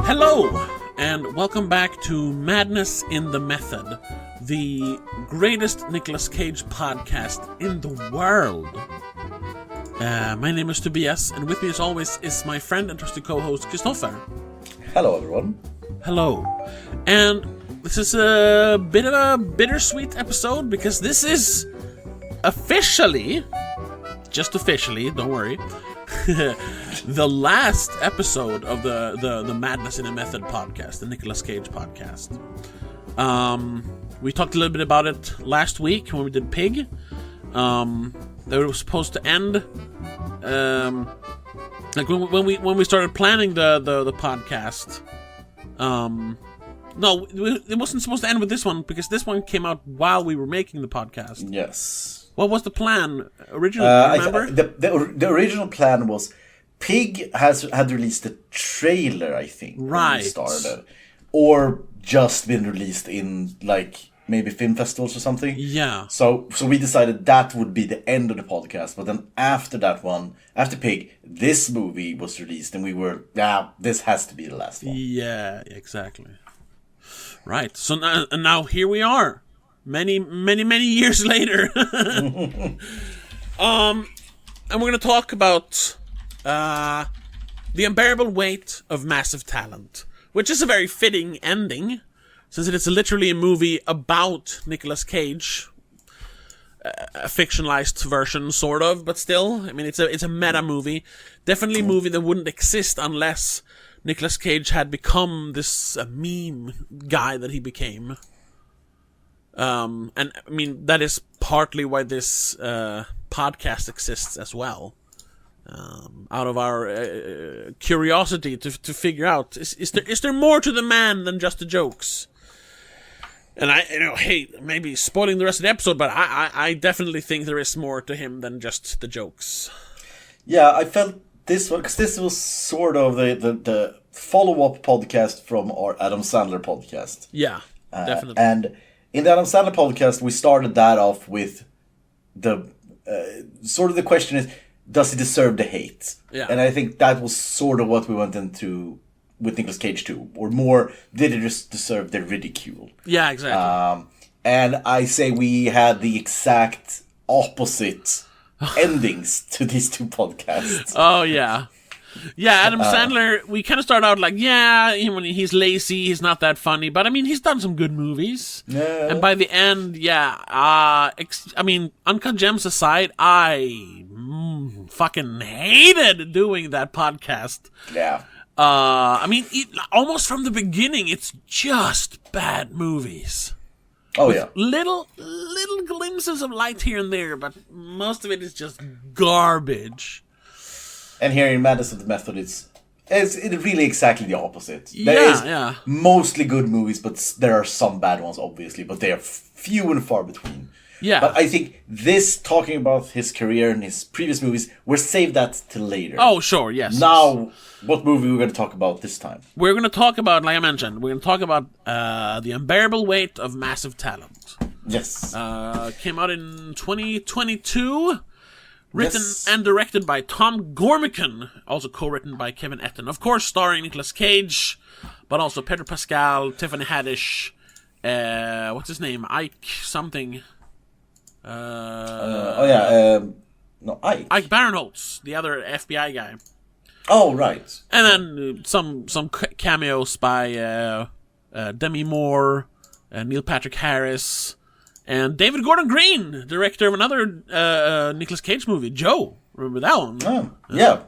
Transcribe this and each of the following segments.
Hello, and welcome back to Madness in the Method, the greatest Nicolas Cage podcast in the world. My name is Tobias, and with me as always is my friend and trusty co-host Christopher. Hello, everyone. Hello. And this is a bit of a bittersweet episode, because this is officially, don't worry, the last episode of the Madness in a Method podcast, the Nicolas Cage podcast. We talked a little bit about it last week when we did Pig. It was supposed to end, like when we started planning the podcast. No, it wasn't supposed to end with this one, because this one came out while we were making the podcast. Yes. What was the plan originally? Remember? The original plan was Pig had released a trailer, I think, right, when we started, or just been released in like maybe film festivals or something. Yeah. So we decided that would be the end of the podcast. But then after that one, after Pig, this movie was released, and we were, this has to be the last one. Yeah, exactly. Right. So now here we are. Many years later. And we're going to talk about The Unbearable Weight of Massive Talent, which is a very fitting ending, since it is literally a movie about Nicolas Cage. A fictionalized version, sort of, but still. I mean, it's a meta movie. Definitely a movie that wouldn't exist unless Nicolas Cage had become this meme guy that he became. And I mean, that is partly why this podcast exists as well. Out of our curiosity to figure out, is there more to the man than just the jokes? And hey, maybe spoiling the rest of the episode, but I definitely think there is more to him than just the jokes. Yeah, I felt this one, because this was sort of the follow-up podcast from our Adam Sandler podcast. Yeah, definitely. And in the Adam Sandler podcast, we started that off with the sort of the question is, does he deserve the hate? Yeah. And I think that was sort of what we went into with Nicolas Cage too, or more, did he just deserve the ridicule? Yeah, exactly. And I say we had the exact opposite endings to these two podcasts. Oh yeah. Yeah, Adam Sandler, we kind of start out like, he's lazy, he's not that funny, but I mean, he's done some good movies. Yeah. And by the end, I mean, Uncut Gems aside, I fucking hated doing that podcast. Yeah. I mean, almost from the beginning, it's just bad movies. Oh, yeah. Little glimpses of light here and there, but most of it is just garbage. And here in Madness of the Method, it's really exactly the opposite. There is mostly good movies, but there are some bad ones, obviously, but they are few and far between. Yeah. But I think this, talking about his career and his previous movies, we'll save that till later. Oh, sure, yes. Now, what movie we're going to talk about this time? We're going to talk about, like I mentioned, we're going to talk about The Unbearable Weight of Massive Talent. Yes. Came out in 2022. Written Yes. and directed by Tom Gormican, also co-written by Kevin Etten. Of course, starring Nicolas Cage, but also Pedro Pascal, Tiffany Haddish, what's his name? Ike something. No, Ike. Ike Barinholtz, the other FBI guy. Oh, right. And then some cameos by Demi Moore, Neil Patrick Harris, and David Gordon Green, director of another Nicolas Cage movie, Joe. Remember that one? Oh, yeah.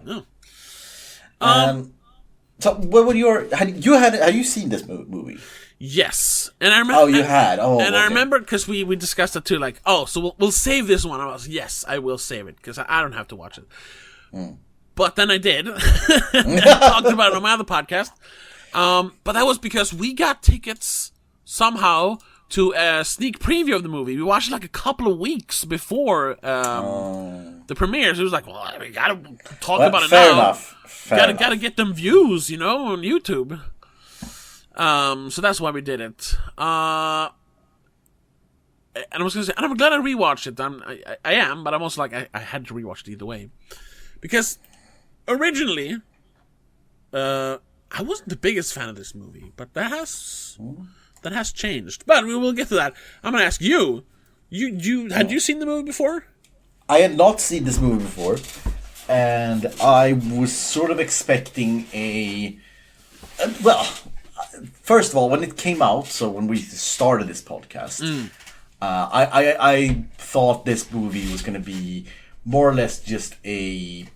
So, what were had you seen this movie? Yes, and I remember. Oh, you had. Oh, and okay. I remember because we discussed it too. Like, so we'll save this one. I was, yes, I will save it because I don't have to watch it. But then I did. And talked about it on my other podcast. But that was because we got tickets somehow to a sneak preview of the movie. We watched it like a couple of weeks before the premiere. So it was like, well, we gotta talk about it now. Fair enough. Gotta get them views, on YouTube. So that's why we did it. And I was gonna say, and I'm glad I rewatched it. I am, but I'm also like, I had to rewatch it either way. Because originally, I wasn't the biggest fan of this movie, but that has changed. But we will get to that. I'm going to ask you. Had you seen the movie before? I had not seen this movie before, and I was sort of expecting first of all, when it came out, so when we started this podcast, I thought this movie was going to be more or less just a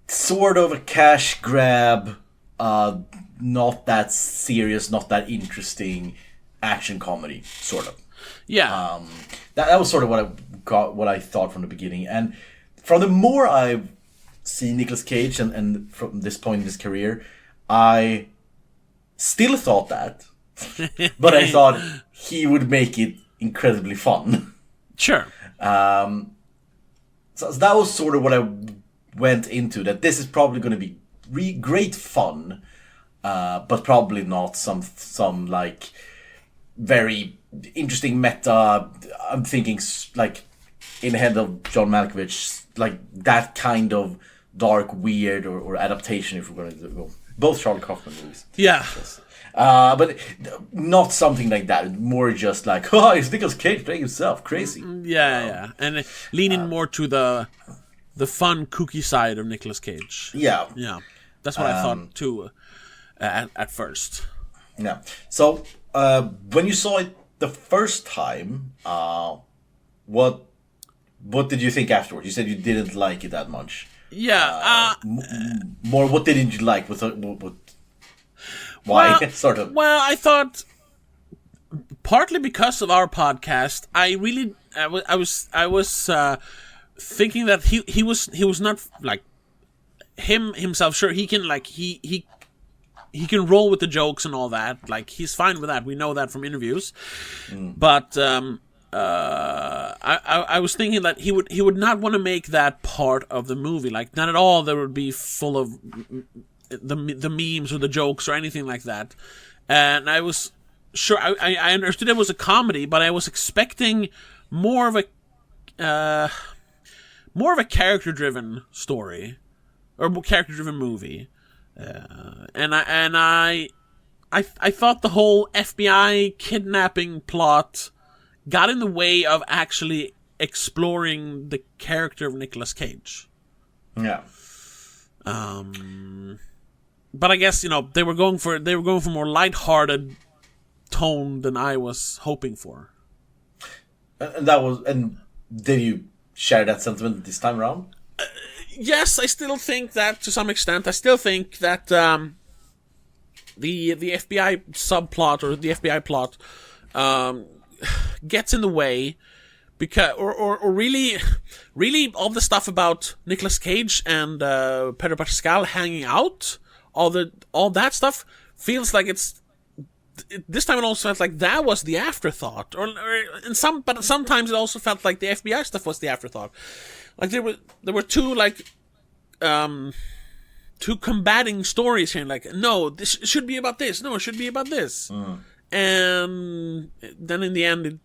sort of a cash grab, not that serious, not that interesting action comedy, sort of. Yeah. That was sort of what I thought from the beginning, and from the more I've seen Nicolas Cage and from this point in his career, I still thought that, but I thought he would make it incredibly fun. Sure. So that was sort of what I went into, that this is probably going to be great fun, but probably not some like very interesting meta. I'm thinking like in the head of John Malkovich, like that kind of dark, weird, or adaptation, if we're going to go. Both Charlie Kaufman movies. Yeah. But not something like that. More just like, oh, it's Nicolas Cage playing himself. Crazy. Yeah. And leaning more to the fun, kooky side of Nicolas Cage. Yeah. Yeah. That's what I thought, too, at first. Yeah. So, when you saw it the first time, what did you think afterwards? You said you didn't like it that much. Yeah. More, what didn't you like? Why? Well, sort of. Well, I thought partly because of our podcast, I was thinking that he was not like himself. Sure, he can he can roll with the jokes and all that. Like, he's fine with that. We know that from interviews. But I was thinking that he would not want to make that part of the movie. Like, not at all. There would be full of the memes or the jokes or anything like that. And I was sure I understood it was a comedy, but I was expecting more of a character-driven story or character-driven movie. And I thought the whole FBI kidnapping plot got in the way of actually exploring the character of Nicolas Cage. Yeah. But I guess, they were going for more lighthearted tone than I was hoping for. And did you share that sentiment this time around? Yes, I still think that to some extent. I still think that the FBI subplot or the FBI plot gets in the way because or really all the stuff about Nicolas Cage and Pedro Pascal hanging out, all that stuff feels like this time it also felt like that was the afterthought, but sometimes it also felt like the FBI stuff was the afterthought. Like there were two two combating stories here. Like, no, this should be about this. No, it should be about this. And then in the end,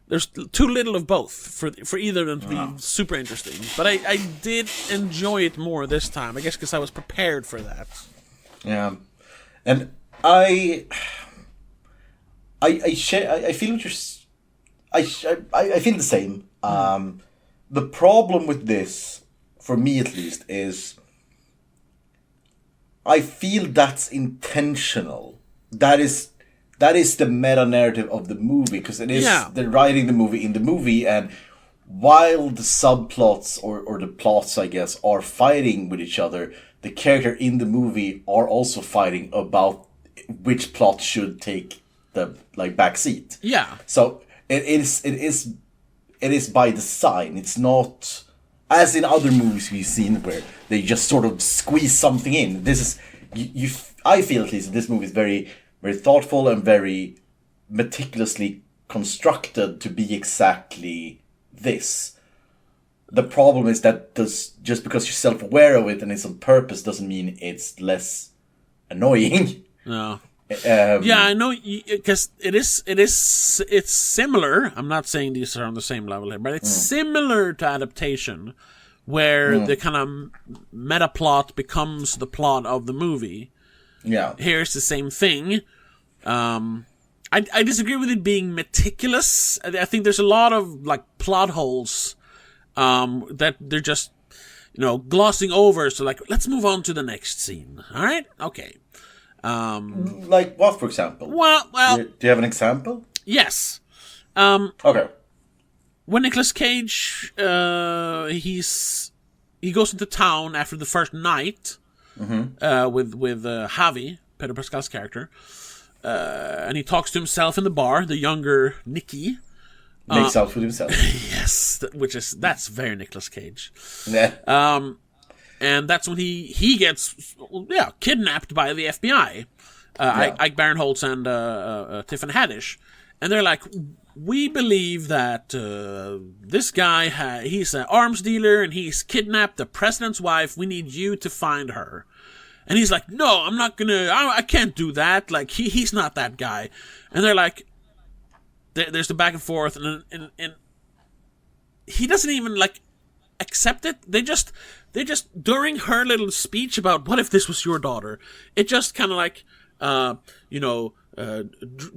there's too little of both for either of them to be super interesting. But I did enjoy it more this time. I guess because I was prepared for that. Yeah, and I feel what you're. I feel the same. The problem with this, for me at least, is I feel that's intentional. That is the meta narrative of the movie, because it is they're writing the movie in the movie, and while the subplots or the plots, I guess, are fighting with each other, the character in the movie are also fighting about which plot should take the back seat. Yeah. So it is by design. It's not as in other movies we've seen where they just sort of squeeze something in. This is I feel at least this movie is very, very thoughtful and very meticulously constructed to be exactly this. The problem is that just because you're self-aware of it and it's on purpose doesn't mean it's less annoying. No. Yeah, I know, because it's similar. I'm not saying these are on the same level here, but it's similar to adaptation where the kind of meta plot becomes the plot of the movie. Yeah. Here's the same thing. I disagree with it being meticulous. I think there's a lot of like plot holes that they're just, glossing over. So like, let's move on to the next scene. All right? Okay. Like what, for example? Well, do you have an example? Yes. Okay. When Nicolas Cage, he goes into town after the first night with Javi, Pedro Pascal's character, and he talks to himself in the bar. The younger Nicky makes out with himself. Yes, that's very Nicolas Cage. Yeah. And that's when he gets kidnapped by the FBI, Ike Barinholtz and Tiffany Haddish, and they're like, we believe that this guy, he's an arms dealer and he's kidnapped the president's wife. We need you to find her. And he's like, no, I'm not gonna, I can't do that. Like, he's not that guy. And they're like, there's the back and forth, and he doesn't even, like, accept it. They just, during her little speech about what if this was your daughter, it just kind of like,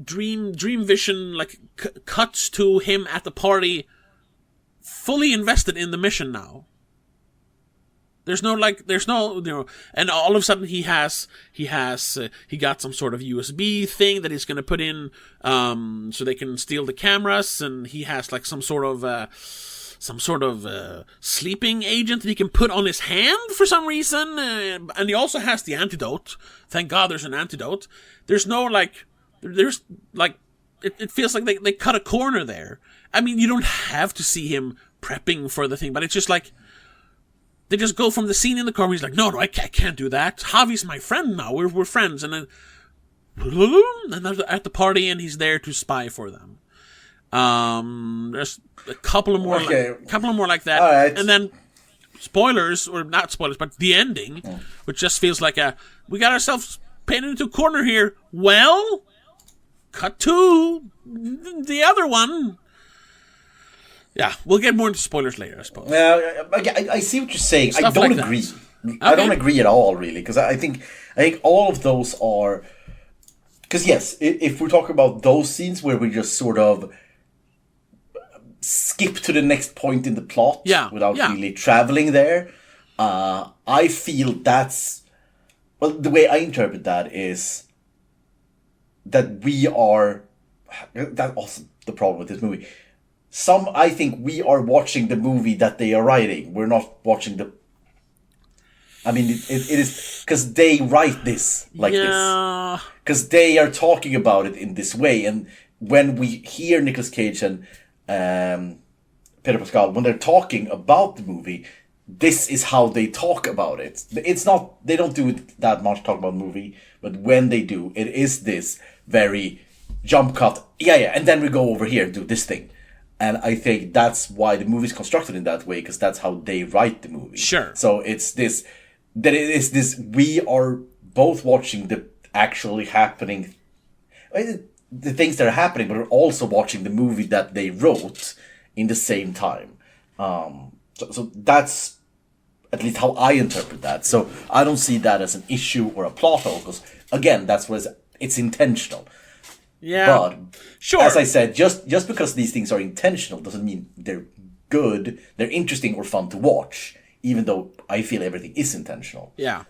dream vision, like, cuts to him at the party, fully invested in the mission now. There's no, and all of a sudden he got some sort of USB thing that he's going to put in, so they can steal the cameras, and he has like some sort of sleeping agent that he can put on his hand for some reason, and he also has the antidote. Thank God there's an antidote. There's no it feels like they cut a corner there. I mean, you don't have to see him prepping for the thing, but it's just like, they just go from the scene in the car where he's like, no, I can't do that. Javi's my friend now. We're friends. And then they're at the party, and he's there to spy for them. There's a couple of more like that. All right. And then spoilers, or not spoilers, but the ending, which just feels like we got ourselves painted into a corner here. Well, cut to the other one. Yeah, we'll get more into spoilers later, I suppose. I see what you're saying. Stuff I don't like agree. Okay. I don't agree at all, really, because I think all of those are. Because yes, if we're talking about those scenes where we just sort of skip to the next point in the plot without really traveling there, I feel that's, well, the way I interpret that is that that's also the problem with this movie. I think we are watching the movie that they are writing. We're not watching the. I mean, it is because they write this like this. Because they are talking about it in this way. And when we hear Nicolas Cage and Pedro Pascal, when they're talking about the movie, this is how they talk about it. It's not, they don't do it that much, talk about the movie, but when they do, it is this very jump cut. Yeah, and then we go over here and do this thing. And I think that's why the movie's constructed in that way, because that's how they write the movie. Sure. So it's this, that it is this, we are both watching the actually happening, the things that are happening, but we're also watching the movie that they wrote in the same time. So that's at least how I interpret that. So I don't see that as an issue or a plot hole, because again, that's what it's intentional. Yeah, but sure. As I said, just because these things are intentional doesn't mean they're good, they're interesting or fun to watch. Even though I feel everything is intentional. Yeah.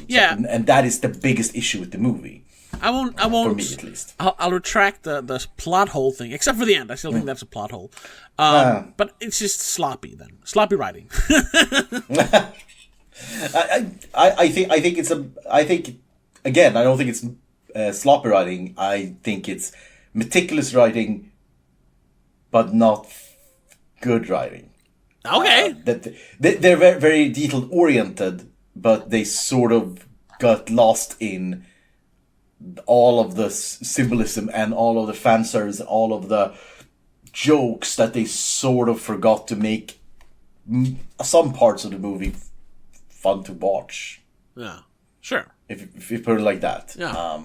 And that is the biggest issue with the movie. I won't. For me, at least. I'll retract the plot hole thing, except for the end. I still think that's a plot hole. But it's just sloppy then. Sloppy writing. I think again, I don't think it's sloppy writing. I think it's meticulous writing, but not good writing. Okay. They're very, very detail oriented, but they sort of got lost in all of the symbolism and all of the fan service and all of the jokes that they sort of forgot to make some parts of the movie fun to watch. Yeah, sure. If you put it like that. Yeah.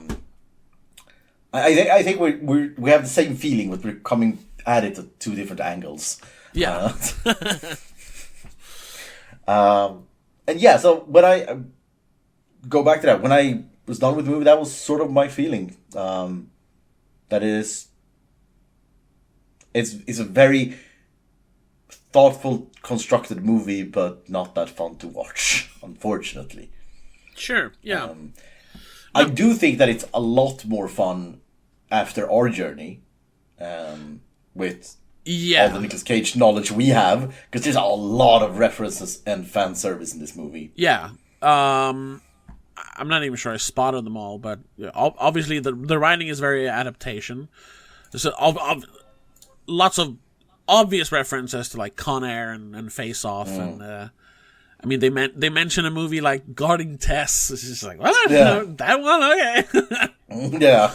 I think we have the same feeling, but we're coming at it at two different angles. Yeah. And yeah, so when I go back to that, when I was done with the movie, that was sort of my feeling. That it's a very thoughtful, constructed movie, but not that fun to watch, unfortunately. Sure, yeah. I do think that it's a lot more fun after our journey, with all the Nicolas Cage knowledge we have, because there's a lot of references and fan service in this movie. Yeah. I'm not even sure I spotted them all, but obviously the writing is very adaptation. There's lots of obvious references to like Con Air and Face Off, and I mean they mention a movie like Guarding Tess. It's just like, what? Yeah. That one, okay. Yeah.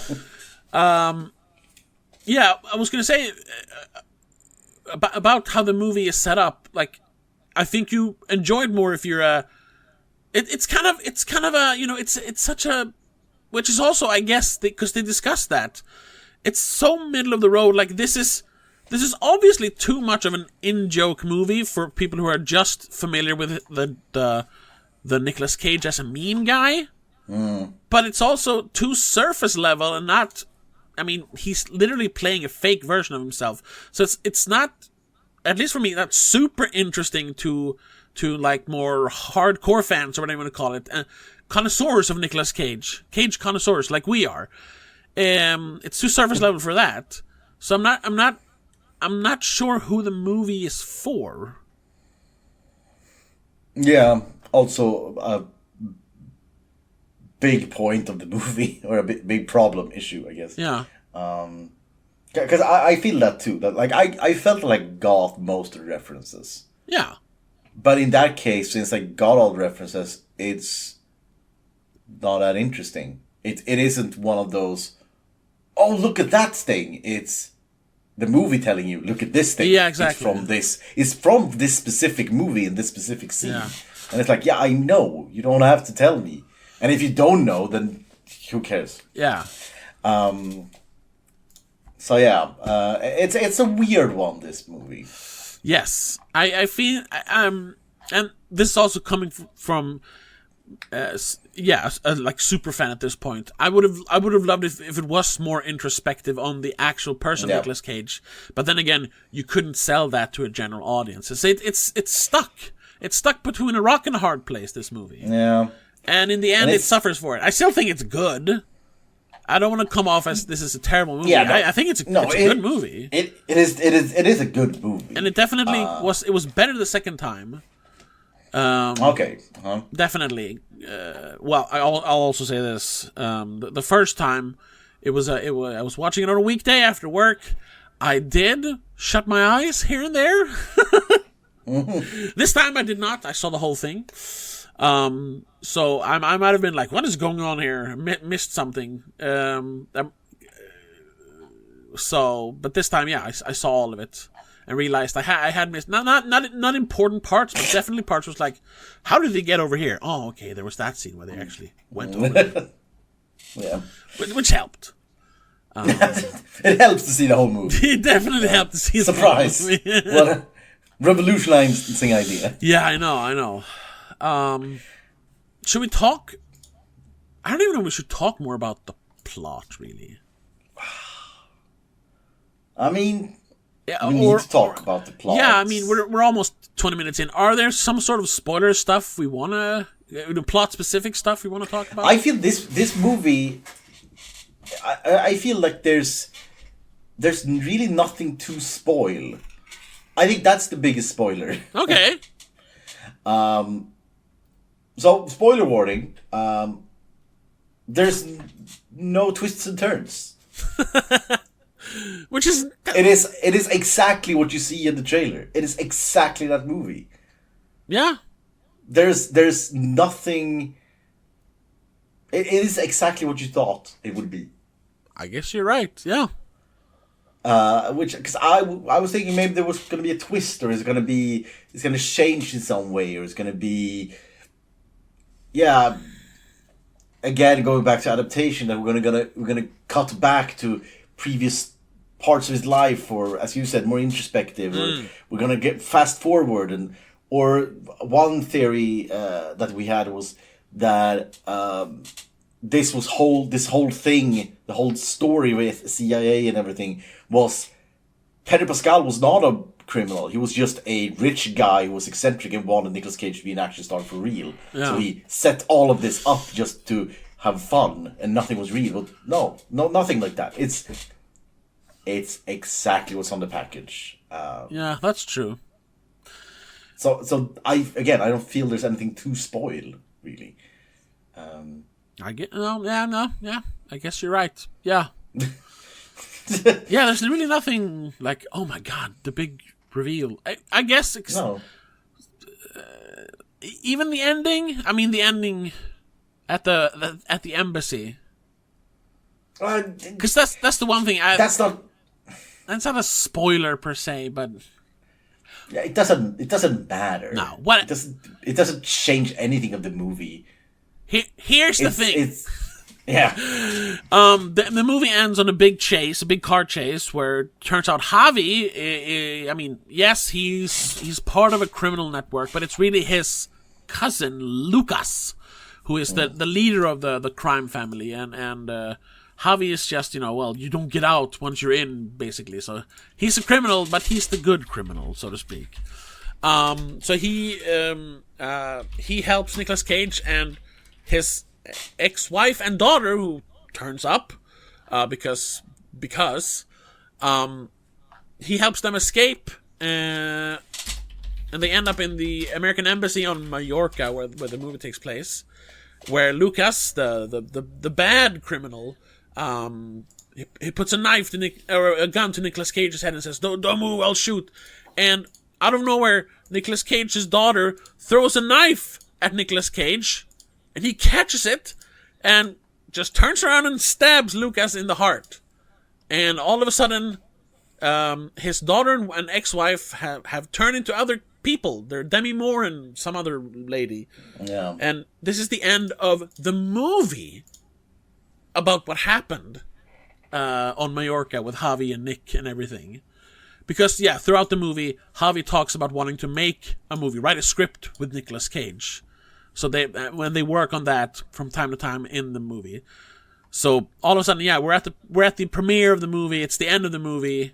Yeah, I was gonna say about how the movie is set up. Like, I think you enjoyed more if you're a. It's kind of a, you know, it's such a, which is also, I guess, because they discussed that. It's so middle of the road. Like, this is obviously too much of an in-joke movie for people who are just familiar with the Nicolas Cage as a mean guy. But it's also too surface level and not. I mean, he's literally playing a fake version of himself. So it's not, at least for me, not super interesting to like more hardcore fans, or whatever you want to call it, connoisseurs of Nicolas Cage connoisseurs like we are. It's too surface level for that. So I'm not sure who the movie is for. Yeah. Also, a big point of the movie, or a big problem issue, I guess. Yeah. Because I feel that too. That like I felt like I got most of the references. Yeah. But in that case, since I got all the references, it's not that interesting. It isn't one of those, oh, look at that thing. It's the movie telling you, look at this thing. Yeah, exactly. It's from this specific movie in this specific scene. Yeah. And it's like, yeah, I know. You don't have to tell me. And if you don't know, then who cares? Yeah. So yeah, it's a weird one, this movie. Yes, I feel, and this is also coming from, like super fan at this point. I would have loved it if it was more introspective on the actual person, Nicolas Cage. But then again, you couldn't sell that to a general audience. It's stuck. It's stuck between a rock and a hard place, this movie. Yeah. And in the end, it suffers for it. I still think it's good. I don't want to come off as this is a terrible movie. Yeah, no, I think it's a good movie. It is a good movie, and it definitely was. It was better the second time. Okay. Definitely. Well, I'll also say this: the first time, I was watching it on a weekday after work. I did shut my eyes here and there. This time I did not. I saw the whole thing. So I might have been like, what is going on here? Missed something. But this time, yeah, I saw all of it and realized I had missed not important parts, but definitely parts was like, how did they get over here? Oh, okay, there was that scene where they actually went over there. Yeah, which helped. It helps to see the whole movie. It definitely helped to see surprise. The whole movie. What a revolutionizing idea. Yeah, I know. Should we talk? I don't even know if we should talk more about the plot, really. I mean, we need to talk about the plot. Yeah, I mean, we're almost 20 minutes in. Are there some sort of spoiler stuff we want to... plot-specific stuff we want to talk about? I feel this movie... I feel like there's really nothing to spoil. I think that's the biggest spoiler. Okay. So, spoiler warning, there's no twists and turns. Which is... It is exactly what you see in the trailer. It is exactly that movie. Yeah. There's nothing... It is exactly what you thought it would be. I guess you're right, yeah. Because I was thinking maybe there was going to be a twist, or it's going to change in some way, or it's going to be... Yeah, again, going back to adaptation, that we're gonna cut back to previous parts of his life, or as you said, more introspective. Or we're gonna get fast forward, and Or one theory that we had was that this whole thing, the whole story with CIA and everything was Pedro Pascal was not a criminal. He was just a rich guy who was eccentric and wanted Nicolas Cage to be an action star for real. Yeah. So he set all of this up just to have fun, and nothing was real. But no, nothing like that. It's exactly what's on the package. Yeah, that's true. So I don't feel there's anything to spoil, really. I guess you're right. Yeah. Yeah, there's really nothing like, oh my god, the big reveal. I guess no. Even the ending. I mean, the ending at the embassy. Because that's the one thing. That's not a spoiler per se, but yeah, it doesn't matter. No, what it doesn't change anything of the movie. Here's the thing. Yeah. The movie ends on a big car chase, where it turns out Javi, I mean, yes, he's part of a criminal network, but it's really his cousin, Lucas, who is the leader of the crime family, and Javi is just, you don't get out once you're in, basically. So he's a criminal, but he's the good criminal, so to speak. So he helps Nicolas Cage and his ex-wife and daughter, who turns up because he helps them escape, and they end up in the American embassy on Mallorca, where the movie takes place, where Lucas, the bad criminal, he puts a knife or a gun to Nicolas Cage's head and says, "Don't move, I'll shoot." And out of nowhere, Nicolas Cage's daughter throws a knife at Nicolas Cage, and he catches it and just turns around and stabs Lucas in the heart. And all of a sudden, his daughter and ex-wife have turned into other people. They're Demi Moore and some other lady. Yeah. And this is the end of the movie about what happened on Mallorca with Javi and Nick and everything. Because, yeah, throughout the movie, Javi talks about wanting to make a movie, write a script with Nicolas Cage. So when they work on that from time to time in the movie. So all of a sudden, yeah, we're at the premiere of the movie. It's the end of the movie,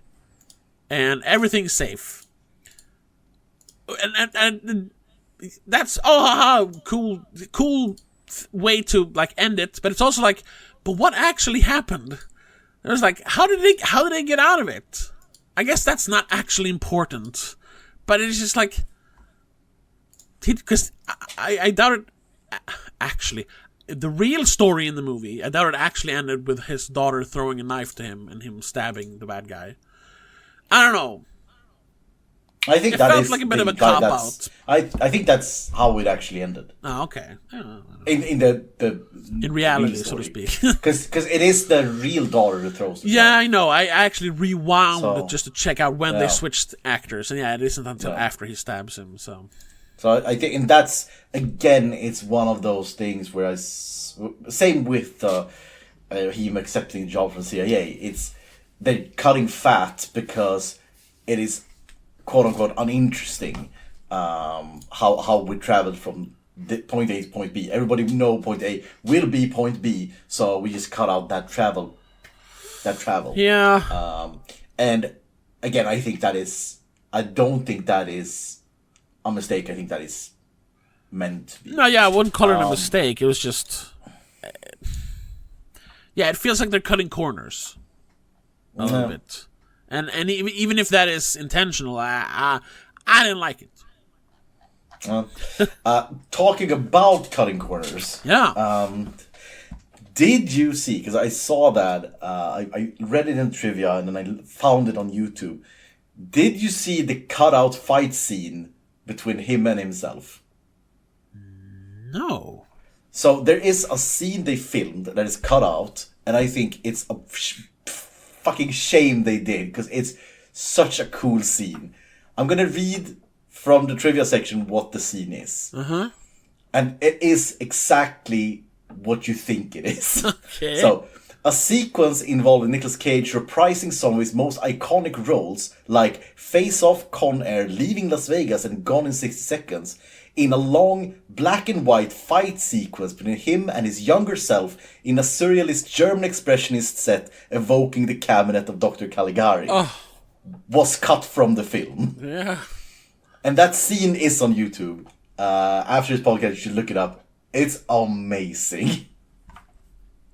and everything's safe. And that's cool way to like end it. But it's also like, but what actually happened? It was like, how did they get out of it? I guess that's not actually important, but it's just like. Because I doubt it. Actually, the real story in the movie, I doubt it actually ended with his daughter throwing a knife to him and him stabbing the bad guy. I don't know. I think it felt like a bit of a cop out. I think that's how it actually ended. Oh, okay. In reality, so to speak. Because it is the real daughter who throws the knife. I know. I actually rewound it just to check out when they switched actors, and it isn't until after he stabs him. So I think, and that's, again, it's one of those things where same with him accepting a job from CIA, they're cutting fat because it is, quote-unquote, uninteresting how we traveled from point A to point B. Everybody know point A will be point B, so we just cut out that travel. Yeah. And, again, I don't think that is a mistake. I think that is meant to be. No, yeah, I wouldn't call it a mistake. It was just, it feels like they're cutting corners a little bit, and even if that is intentional, I didn't like it. Talking about cutting corners, did you see? Because I saw that I read it in trivia and then I found it on YouTube. Did you see the cutout fight scene between him and himself? No. So there is a scene they filmed that is cut out, and I think it's a fucking shame they did, because it's such a cool scene. I'm gonna read from the trivia section what the scene is. And it is exactly what you think it is. Okay. So, a sequence involving Nicolas Cage reprising some of his most iconic roles, like Face Off, Con Air, Leaving Las Vegas, and Gone in 60 Seconds, in a long black and white fight sequence between him and his younger self in a surrealist German expressionist set evoking the cabinet of Dr. Caligari, was cut from the film. Yeah. And that scene is on YouTube. After this podcast, you should look it up. It's amazing.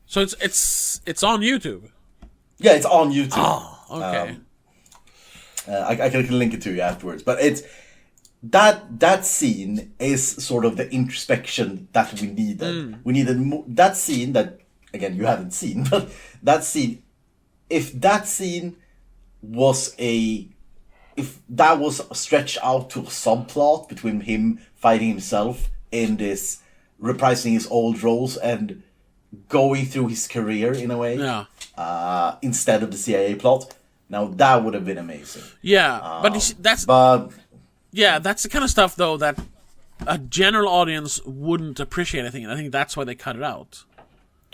So it's on YouTube? Yeah, it's on YouTube. Oh, okay. I can link it to you afterwards. But it's that scene is sort of the introspection that we needed. We needed that scene that, again, you haven't seen, but that scene, if that scene was if that was stretched out to a subplot between him fighting himself in this, reprising his old roles and going through his career in a way, instead of the CIA plot, now that would have been amazing. Yeah, that's the kind of stuff though that a general audience wouldn't appreciate. I think that's why they cut it out.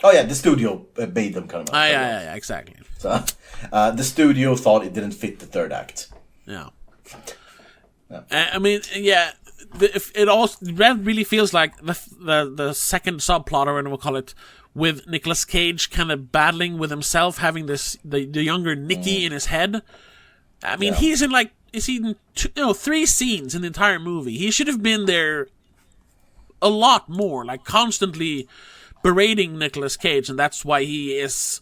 Oh yeah, the studio made them cut it out. Yeah, exactly. So the studio thought it didn't fit the third act. Yeah. I mean, yeah. That really feels like the second subplot, or whatever we'll call it, with Nicolas Cage kind of battling with himself, having the younger Nicky in his head. I mean, he's in three scenes in the entire movie. He should have been there a lot more, like constantly berating Nicolas Cage, and that's why he is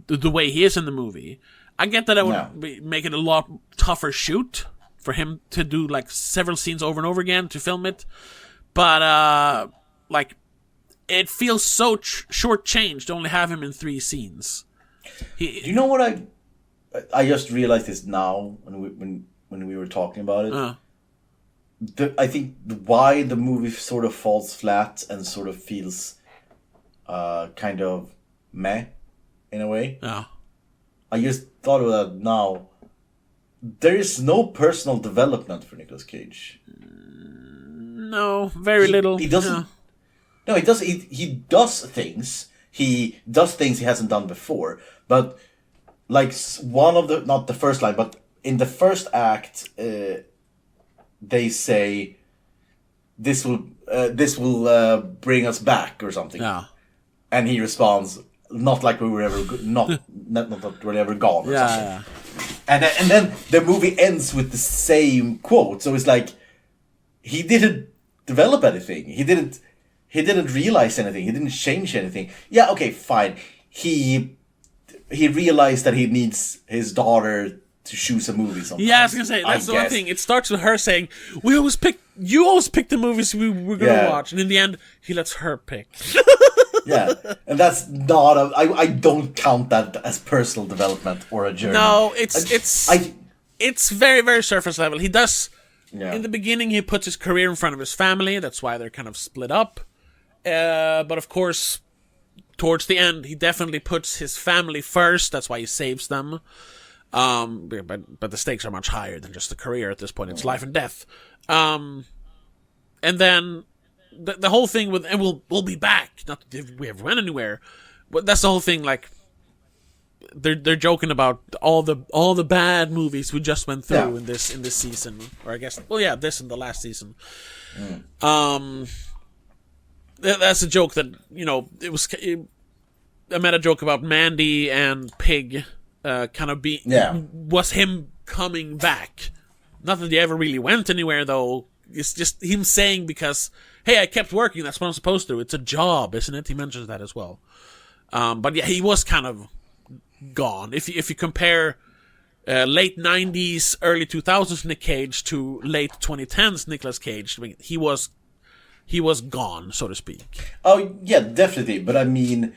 the way he is in the movie. I get that would make it a lot tougher shoot for him to do like several scenes over and over again to film it, but it feels so short-changed to only have him in 3 scenes. Do you know what I just realized this now when we were talking about it? I think why the movie sort of falls flat and sort of feels kind of meh in a way. Yeah. I just thought of that now. There is no personal development for Nicolas Cage. No, very little. He doesn't. Yeah. No, he does. He does things. He does things he hasn't done before. But like one of the, not the first line, but in the first act, they say, "This will bring us back" or something. Yeah. And he responds, "Not like we were ever not that we're ever gone." Or something. Yeah. And then the movie ends with the same quote. So it's like he didn't develop anything. He didn't realize anything. He didn't change anything. Yeah, okay, fine. He realized that he needs his daughter to choose a movie sometimes. Yeah, I was gonna say that's the one thing. It starts with her saying, you always pick the movies we're gonna watch, and in the end he lets her pick. Yeah, and that's not I don't count that as personal development or a journey. No, it's very, very surface level. He does, in the beginning, he puts his career in front of his family. That's why they're kind of split up. But of course, towards the end, he definitely puts his family first. That's why he saves them. But the stakes are much higher than just the career at this point. It's life and death. And then the whole thing with, and we'll be back. Not that we ever went anywhere, but that's the whole thing. Like they're joking about all the bad movies we just went through in this season, or I guess this in the last season. That's a joke that it was. I made a joke about Mandy and Pig, was him coming back. Not that they ever really went anywhere though. It's just him saying, because, hey, I kept working, that's what I'm supposed to. It's a job, isn't it? He mentions that as well. But yeah, he was kind of gone. If you compare late 90s, early 2000s Nick Cage to late 2010s Nicolas Cage, I mean, he was gone, so to speak. Oh, yeah, definitely. But I mean,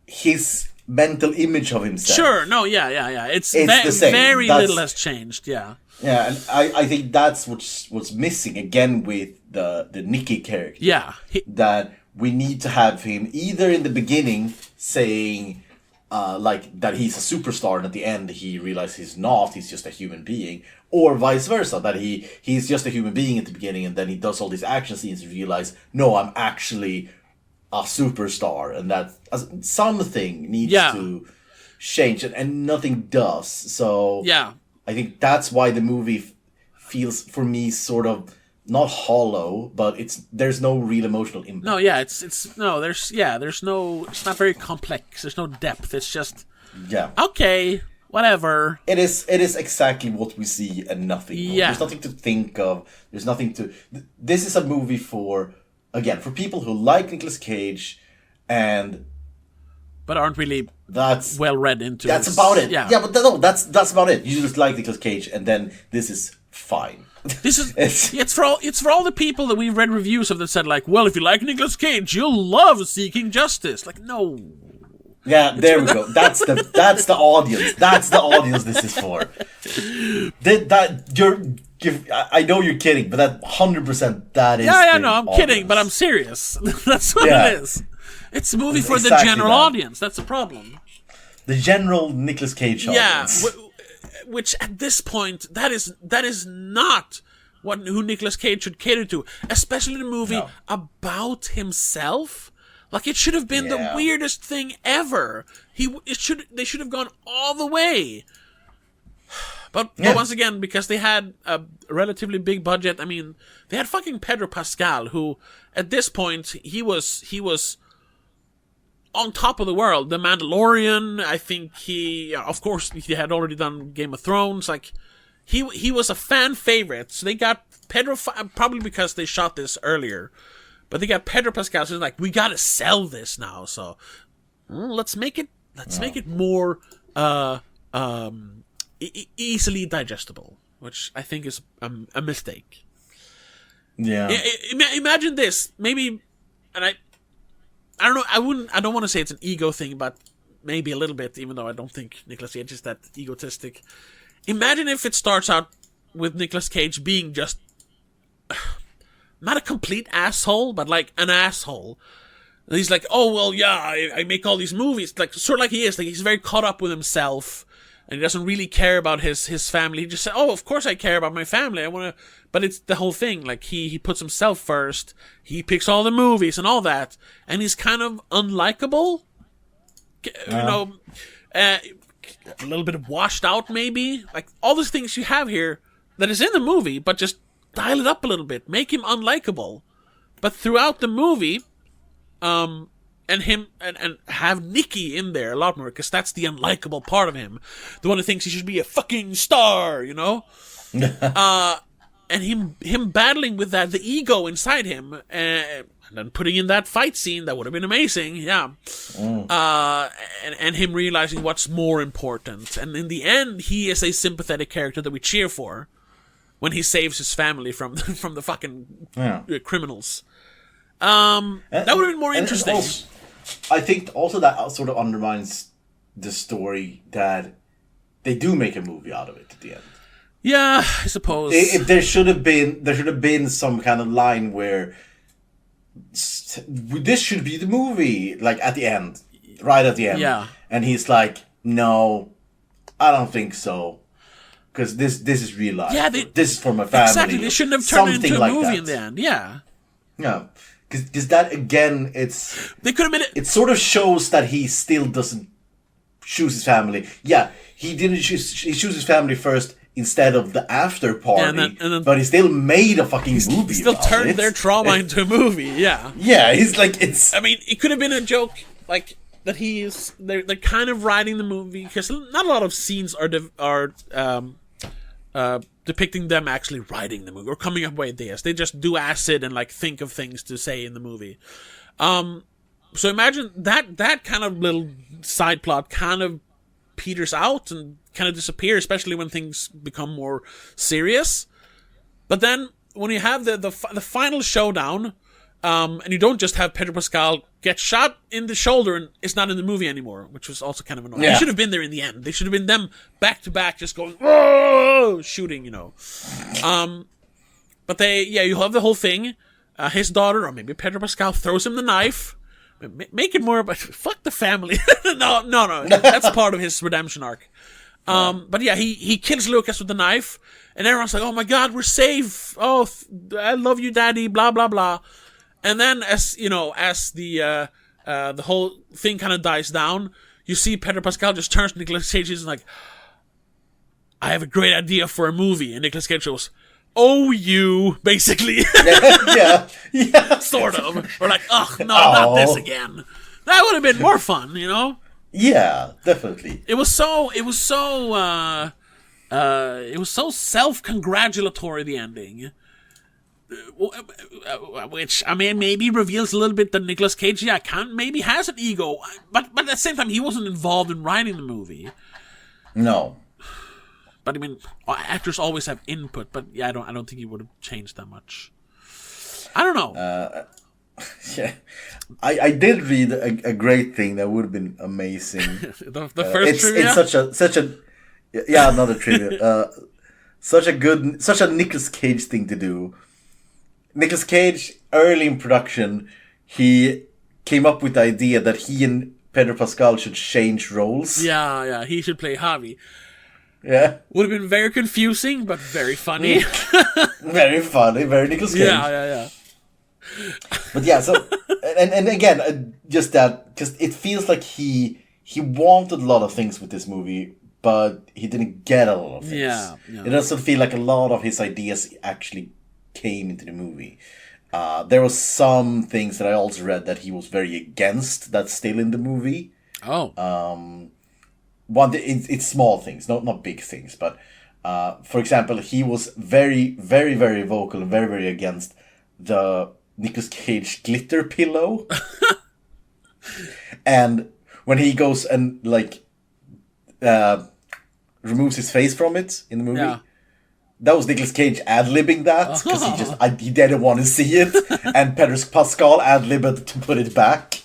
his mental image of himself. Sure, no, yeah. It's the same. Very little has changed, yeah. Yeah, and I think that's what's missing again with the Nicky character. Yeah. That we need to have him either in the beginning saying that he's a superstar, and at the end he realizes he's not, he's just a human being, or vice versa, that he's just a human being at the beginning, and then he does all these action scenes and realize, no, I'm actually a superstar, and that something needs to change, and nothing does. So I think that's why the movie feels for me sort of not hollow, but there's no real emotional impact. No, there's no, it's not very complex. There's no depth. It's just okay, whatever. It is exactly what we see and nothing more. There's nothing to think of. There's nothing to. This is a movie for people who like Nicolas Cage, but aren't really well read into. That's about it. Yeah, but no, that's about it. You just like Nicolas Cage, and then this is fine. This is it's for all the people that we've read reviews of that said like, well, if you like Nicolas Cage, you'll love Seeking Justice. Like, no. Yeah, there we go. That's the audience. That's the audience this is for. I know you're kidding, but that 100% that is. Yeah, no, I'm kidding, but I'm serious. That's what it is. It's a movie for the general audience. That's the problem. The general Nicolas Cage audience. Which at this point, that is not who Nicolas Cage should cater to, especially in a movie about himself. Like, it should have been the weirdest thing ever. They should have gone all the way. But once again, because they had a relatively big budget, I mean, they had fucking Pedro Pascal, who at this point he was on top of the world. The Mandalorian, I think of course he had already done Game of Thrones. Like, he was a fan favorite. So they got Pedro, probably because they shot this earlier. But they got Pedro Pascal, so it's like, we gotta sell this now. So let's make it more easily digestible, which I think is a mistake. Yeah. Imagine this, maybe, and I don't know. I don't want to say it's an ego thing, but maybe a little bit. Even though I don't think Nicolas Cage is that egotistic. Imagine if it starts out with Nicolas Cage being just. Not a complete asshole, but like an asshole. And he's like, oh, well, yeah, I make all these movies. Like, sort of like he is. Like, he's very caught up with himself. And he doesn't really care about his family. He just said, oh, of course I care about my family. I want to... But it's the whole thing. Like, he puts himself first. He picks all the movies and all that. And he's kind of unlikable. You know, a little bit of washed out, maybe. Like, all these things you have here that is in the movie, but just dial it up a little bit. Make him unlikable. But throughout the movie, and have Nicky in there a lot more, because that's the unlikable part of him. The one who thinks he should be a fucking star, you know? And him battling with that, the ego inside him, and then putting in that fight scene, that would have been amazing, yeah. And him realizing what's more important. And in the end, he is a sympathetic character that we cheer for. When he saves his family from the fucking criminals. That would have been more interesting. I think also that sort of undermines the story that they do make a movie out of it at the end. Yeah, I suppose. There should have been some kind of line where this should be the movie, like at the end, right at the end. Yeah. And he's like, no, I don't think so. Because this is real life. Yeah, this is for my family. Exactly, they shouldn't have turned it into a movie in the end. Yeah. Yeah. Because that, again, they could have made it... It sort of shows that he still doesn't choose his family. Yeah, he didn't choose... He chose his family first instead of the after party. And then, but he still made a fucking movie. He still turned their trauma into a movie, yeah. Yeah, he's like, it's... I mean, it could have been a joke, like... That they're kind of writing the movie, because not a lot of scenes are depicting them actually writing the movie or coming up with ideas. They just do acid and like think of things to say in the movie. So imagine that kind of little side plot kind of peters out and kind of disappears, especially when things become more serious. But then when you have the final showdown. And you don't just have Pedro Pascal get shot in the shoulder and it's not in the movie anymore, which was also kind of annoying. They should have been there in the end. They should have been them back to back, just going, whoa, shooting, you know. But you have the whole thing. His daughter, or maybe Pedro Pascal, throws him the knife. Make it more about, fuck the family. No. That's part of his redemption arc. But yeah, he kills Lucas with the knife, and everyone's like, oh my god, we're safe. Oh, I love you, daddy, blah, blah, blah. And then, as the whole thing kind of dies down, you see Pedro Pascal just turns to Nicolas Cage and is like, I have a great idea for a movie. And Nicolas Cage goes, oh, you, basically. Yeah. Sort of. We're like, oh, no, not this again. That would have been more fun, Yeah, definitely. It was so self-congratulatory, the ending. Which, I mean, maybe reveals a little bit that Nicolas Cage, maybe has an ego, but at the same time, he wasn't involved in writing the movie. No. But I mean, actors always have input, but I don't think he would have changed that much. I don't know. Yeah, I did read a great thing that would have been amazing. the first trivia? It's such a another trivia. Such a Nicolas Cage thing to do. Nicolas Cage, early in production, he came up with the idea that he and Pedro Pascal should change roles. Yeah, he should play Javi. Yeah. Would have been very confusing, but very funny. Very funny, very Nicolas Cage. Yeah. But yeah, so, and again, just that, because it feels like he wanted a lot of things with this movie, but he didn't get a lot of things. Yeah. It doesn't feel like a lot of his ideas actually came into the movie. There was some things that I also read that he was very against that's still in the movie. Oh. It's small things, not big things, but for example, he was very, very, very vocal and very, very against the Nicolas Cage glitter pillow. And when he goes and removes his face from it in the movie, that was Nicolas Cage ad-libbing that because he didn't want to see it, and Pedro Pascal ad-libbed to put it back.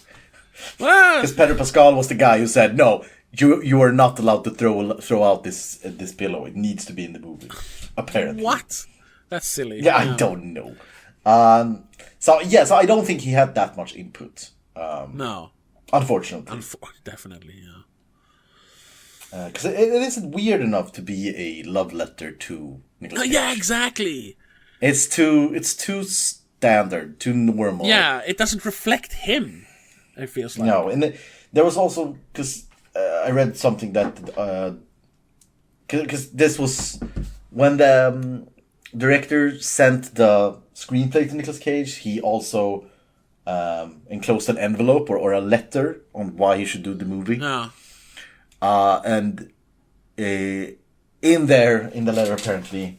Because Pedro Pascal was the guy who said, no, you are not allowed to throw out this pillow. It needs to be in the movie. Apparently. What? That's silly. Yeah, I don't know. So I don't think he had that much input. No. Unfortunately. Definitely, yeah. Because it isn't weird enough to be a love letter to Nicolas Cage. Yeah, exactly. It's too standard, too normal. Yeah, it doesn't reflect him, it feels like. No, and there was also, because I read something that, because this was when the director sent the screenplay to Nicolas Cage, he also enclosed an envelope or a letter on why he should do the movie. Yeah. And in the letter, apparently,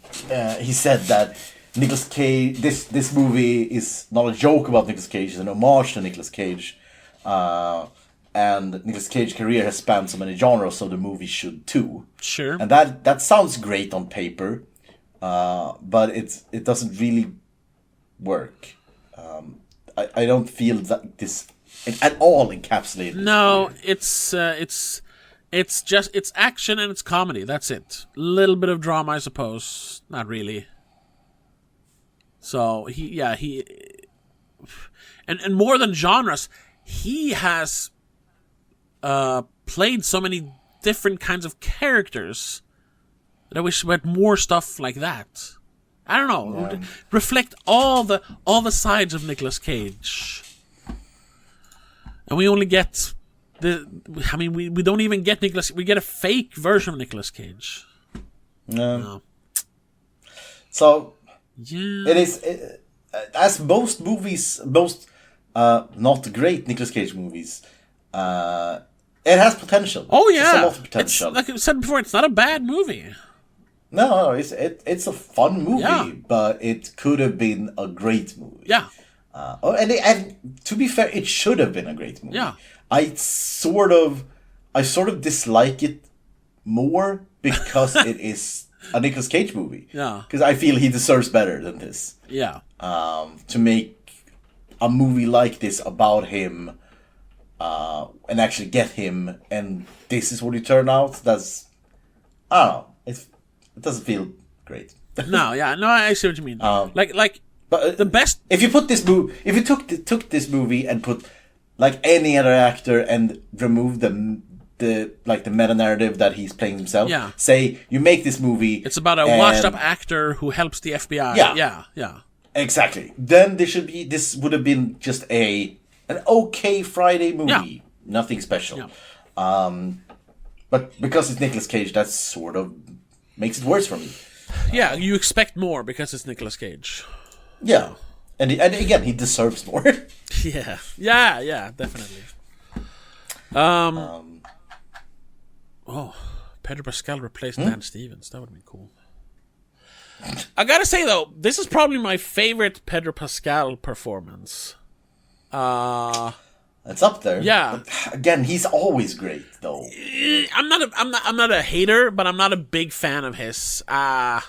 he said that Nicolas Cage, this movie is not a joke about Nicolas Cage, it's an homage to Nicolas Cage. And Nicolas Cage's career has spanned so many genres, so the movie should too. Sure. And that sounds great on paper, but it doesn't really work. I don't feel that this at all encapsulated. No, it's action and it's comedy. That's it. A little bit of drama, I suppose. Not really. So and more than genres, he has played so many different kinds of characters that I wish we had more stuff like that. I don't know. Yeah. Reflect all the sides of Nicolas Cage, and we only get. we don't even get Nicolas. We get a fake version of Nicolas Cage. No. So it is as most movies, not great Nicolas Cage movies. It has potential. Oh yeah, it's a lot of potential. It's, like I said before, it's not a bad movie. No, it's a fun movie, but it could have been a great movie. Yeah. And to be fair, it should have been a great movie. Yeah. I sort of dislike it more because it is a Nicolas Cage movie. Yeah. Because I feel he deserves better than this. Yeah. To make a movie like this about him, and actually get him, and this is what he turned out. That's, I don't know. It doesn't feel great. No, I see what you mean. But the best. If you put this movie, if you took this movie and put like any other actor and remove the meta narrative that he's playing himself. Yeah. Say you make this movie. It's about a washed up actor who helps the FBI. Yeah. Yeah. Exactly. Then this would have been just an okay Friday movie. Yeah. Nothing special. Yeah. But because it's Nicolas Cage, that sort of makes it worse for me. Yeah, you expect more because it's Nicolas Cage. Yeah. And again, he deserves more. Yeah, definitely. Pedro Pascal replaced Dan Stevens. That would have been cool. I gotta say though, this is probably my favorite Pedro Pascal performance. It's up there. Yeah. But again, he's always great though. I'm not a hater, but I'm not a big fan of his. Like,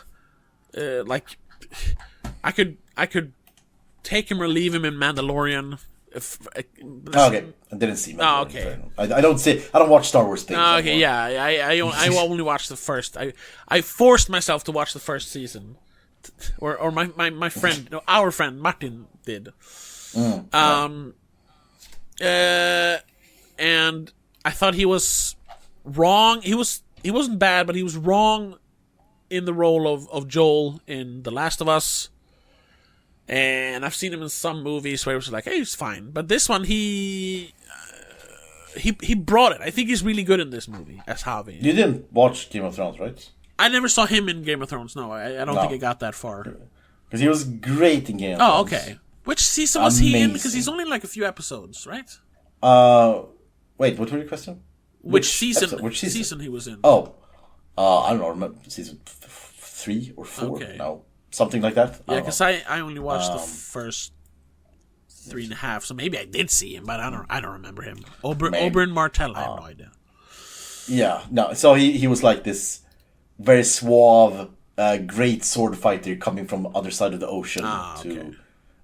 I could take him or leave him in Mandalorian. Okay, I didn't see Mandalorian. Oh, okay. I don't watch Star Wars things. Okay, yeah, I only watched the first. I forced myself to watch the first season, or my friend, no, our friend Martin did. And I thought he was wrong. He wasn't bad, but he was wrong in the role of Joel in The Last of Us. And I've seen him in some movies where it was like, hey, he's fine. But this one, he brought it. I think he's really good in this movie as Javi. You didn't watch Game of Thrones, right? I never saw him in Game of Thrones. No, I don't think I got that far. Because he was great in Game of Thrones. Oh, okay. Which season was he in? Because he's only like a few episodes, right? Wait, what was your question? Which season he was in? Oh, I don't know. Remember season 3 or 4? Okay. No, something like that. Yeah, because I only watched the first 3.5, so maybe I did see him, but I don't remember him. Oberyn Martell, I have no idea. Yeah, no. So he was like this very suave, great sword fighter coming from the other side of the ocean okay.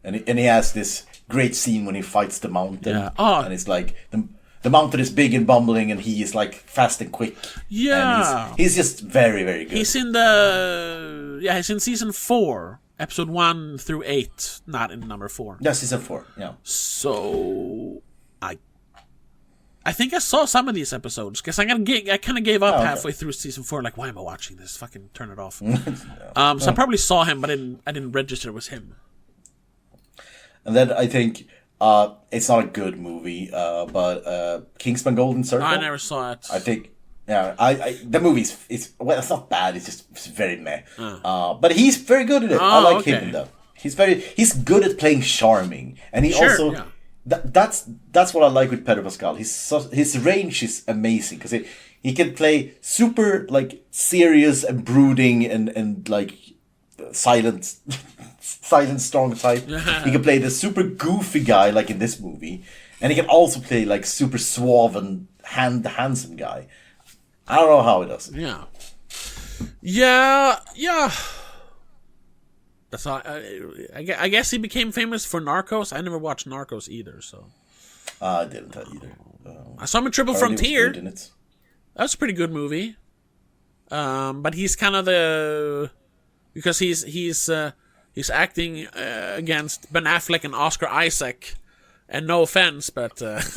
And he has this great scene when he fights the mountain. Yeah. Oh. And it's like the mountain is big and bumbling, and he is like fast and quick. Yeah. And he's just very, very good. He's in season 4, episode 1 through 8, not in number 4. Yeah, season 4. Yeah. So I think I saw some of these episodes because I kind of gave up halfway through season 4. Like, why am I watching this? Fucking turn it off. So I probably saw him, but I didn't register it was him. And then I think it's not a good movie, but Kingsman Golden Circle. I never saw it. I think, the movie it's not bad. It's very meh. But he's very good at it. I like him though. He's good at playing charming, and he also. Yeah. That's what I like with Pedro Pascal. His range is amazing because he can play super like serious and brooding and like silent strong type. He can play the super goofy guy like in this movie, and he can also play like super suave and handsome guy. I don't know how he does it. Yeah. That's all. I guess he became famous for Narcos. I never watched Narcos either, so I didn't either. I saw him in Triple Frontier. That was a pretty good movie. But he's kind of because he's acting against Ben Affleck and Oscar Isaac. And no offense, but he's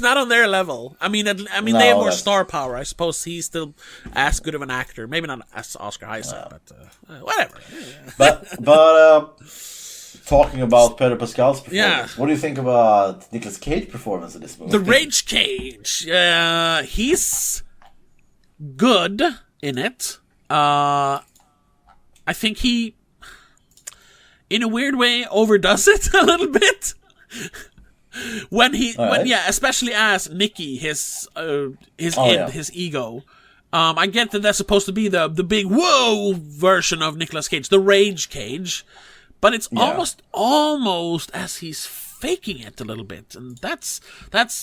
not on their level. I mean, they have more star power. I suppose he's still as good of an actor. Maybe not as Oscar Isaac, but whatever. But talking about Pedro Pascal's performance, what do you think about Nicolas Cage's performance in this movie? The Rage Cage. He's good in it. I think he, in a weird way, overdoes it a little bit. Especially as Nicky, his ego. I get that that's supposed to be the big whoa version of Nicolas Cage, the Rage Cage, but it's almost as he's faking it a little bit, and that's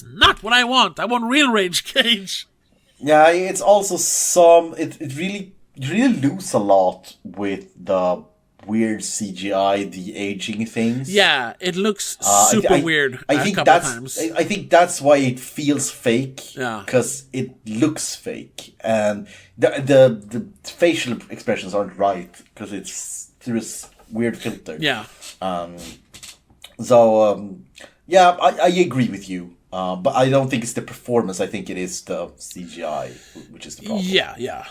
not what I want. I want real Rage Cage. Yeah, it's also it really lose a lot with the weird CGI, the aging things. Yeah, it looks super weird. I think that's why it feels fake. Yeah, because it looks fake, and the facial expressions aren't right because it's through this weird filter. Yeah. I agree with you. But I don't think it's the performance. I think it is the CGI, which is the problem. Yeah.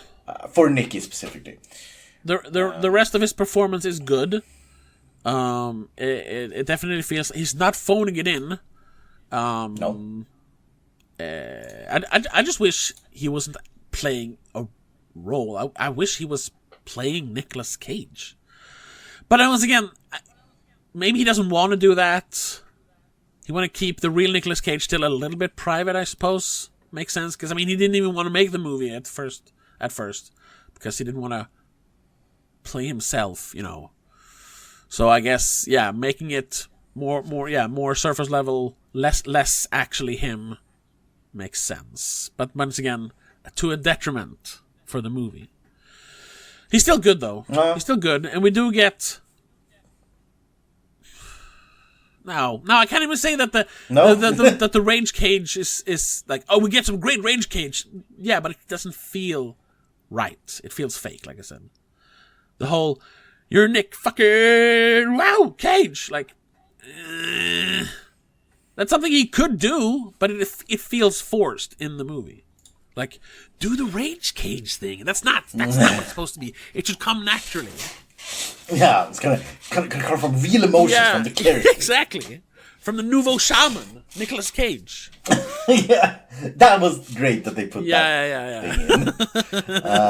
For Nicky specifically. The rest of his performance is good. It definitely feels he's not phoning it in. No. I just wish he wasn't playing a role. I wish he was playing Nicolas Cage. But once again, maybe he doesn't want to do that. He want to keep the real Nicolas Cage still a little bit private, I suppose. Makes sense, because I mean, he didn't even want to make the movie at first, because he didn't want to play himself, you know. So I guess, yeah, making it more surface level, less actually him, makes sense. But once again, to a detriment for the movie. He's still good though. He's still good, and we do get. No, I can't even say that that the Rage Cage is like, oh, we get some great Rage Cage. Yeah, but it doesn't feel right. It feels fake, like I said. The whole, you're Nick fucking wow Cage, like, that's something he could do, but it feels forced in the movie. Like, do the Rage Cage thing. That's not what it's supposed to be. It should come naturally. Yeah, it's gonna come from real emotions from the character. Exactly. From the nouveau shaman, Nicolas Cage. Yeah, that was great that they put that thing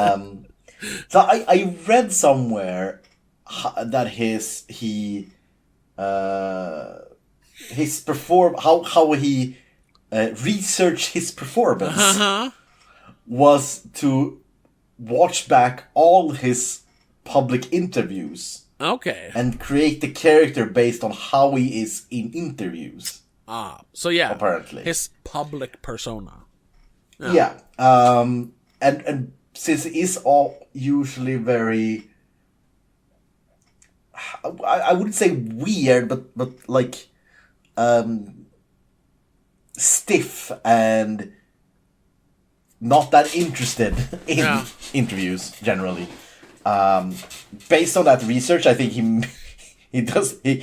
in. So I read somewhere that his how he researched his performance was to watch back all his public interviews. Okay. And create the character based on how he is in interviews. So yeah. Apparently. His public persona. Yeah. And since it is all usually very, I wouldn't say weird, but like stiff and not that interested in interviews generally. Based on that research, I think he does it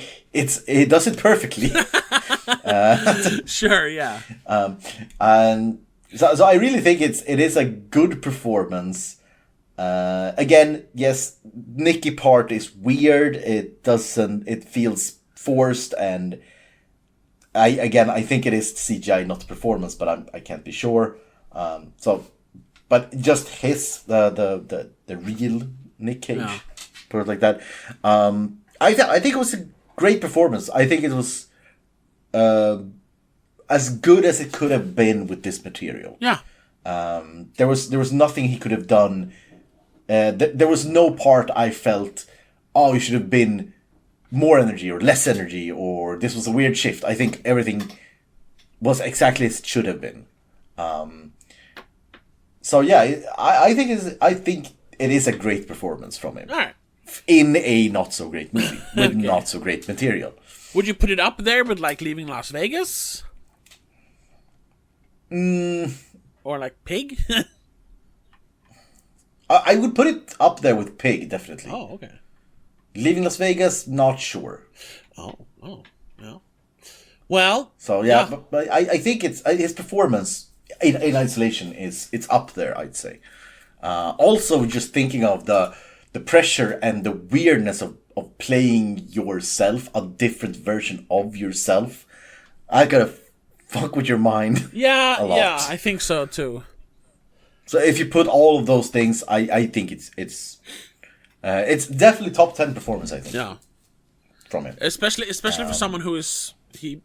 perfectly. Sure, yeah. And so I really think it is a good performance. Again, yes, Nicky part is weird. It feels forced, and I think it is CGI, not the performance, but I can't be sure. But just the real Nick Cage, put it like that. I think it was a great performance. I think it was as good as it could have been with this material. Yeah. There was nothing he could have done. There was no part I felt, oh, you should have been more energy or less energy, or this was a weird shift. I think everything was exactly as it should have been. So yeah, I think it is a great performance from him. All right. In a not so great movie with not so great material. Would you put it up there with like Leaving Las Vegas? Or like Pig? I would put it up there with Pig, definitely. Oh, okay. Leaving Las Vegas, not sure. Oh, yeah. Well, so yeah. But I think it's his performance in isolation it's up there, I'd say. Also, just thinking of the pressure and the weirdness of playing yourself, a different version of yourself, I gotta fuck with your mind. Yeah, a lot. Yeah, I think so too. So if you put all of those things, I think it's definitely top 10 performance. I think. Yeah. From him, especially for someone who is he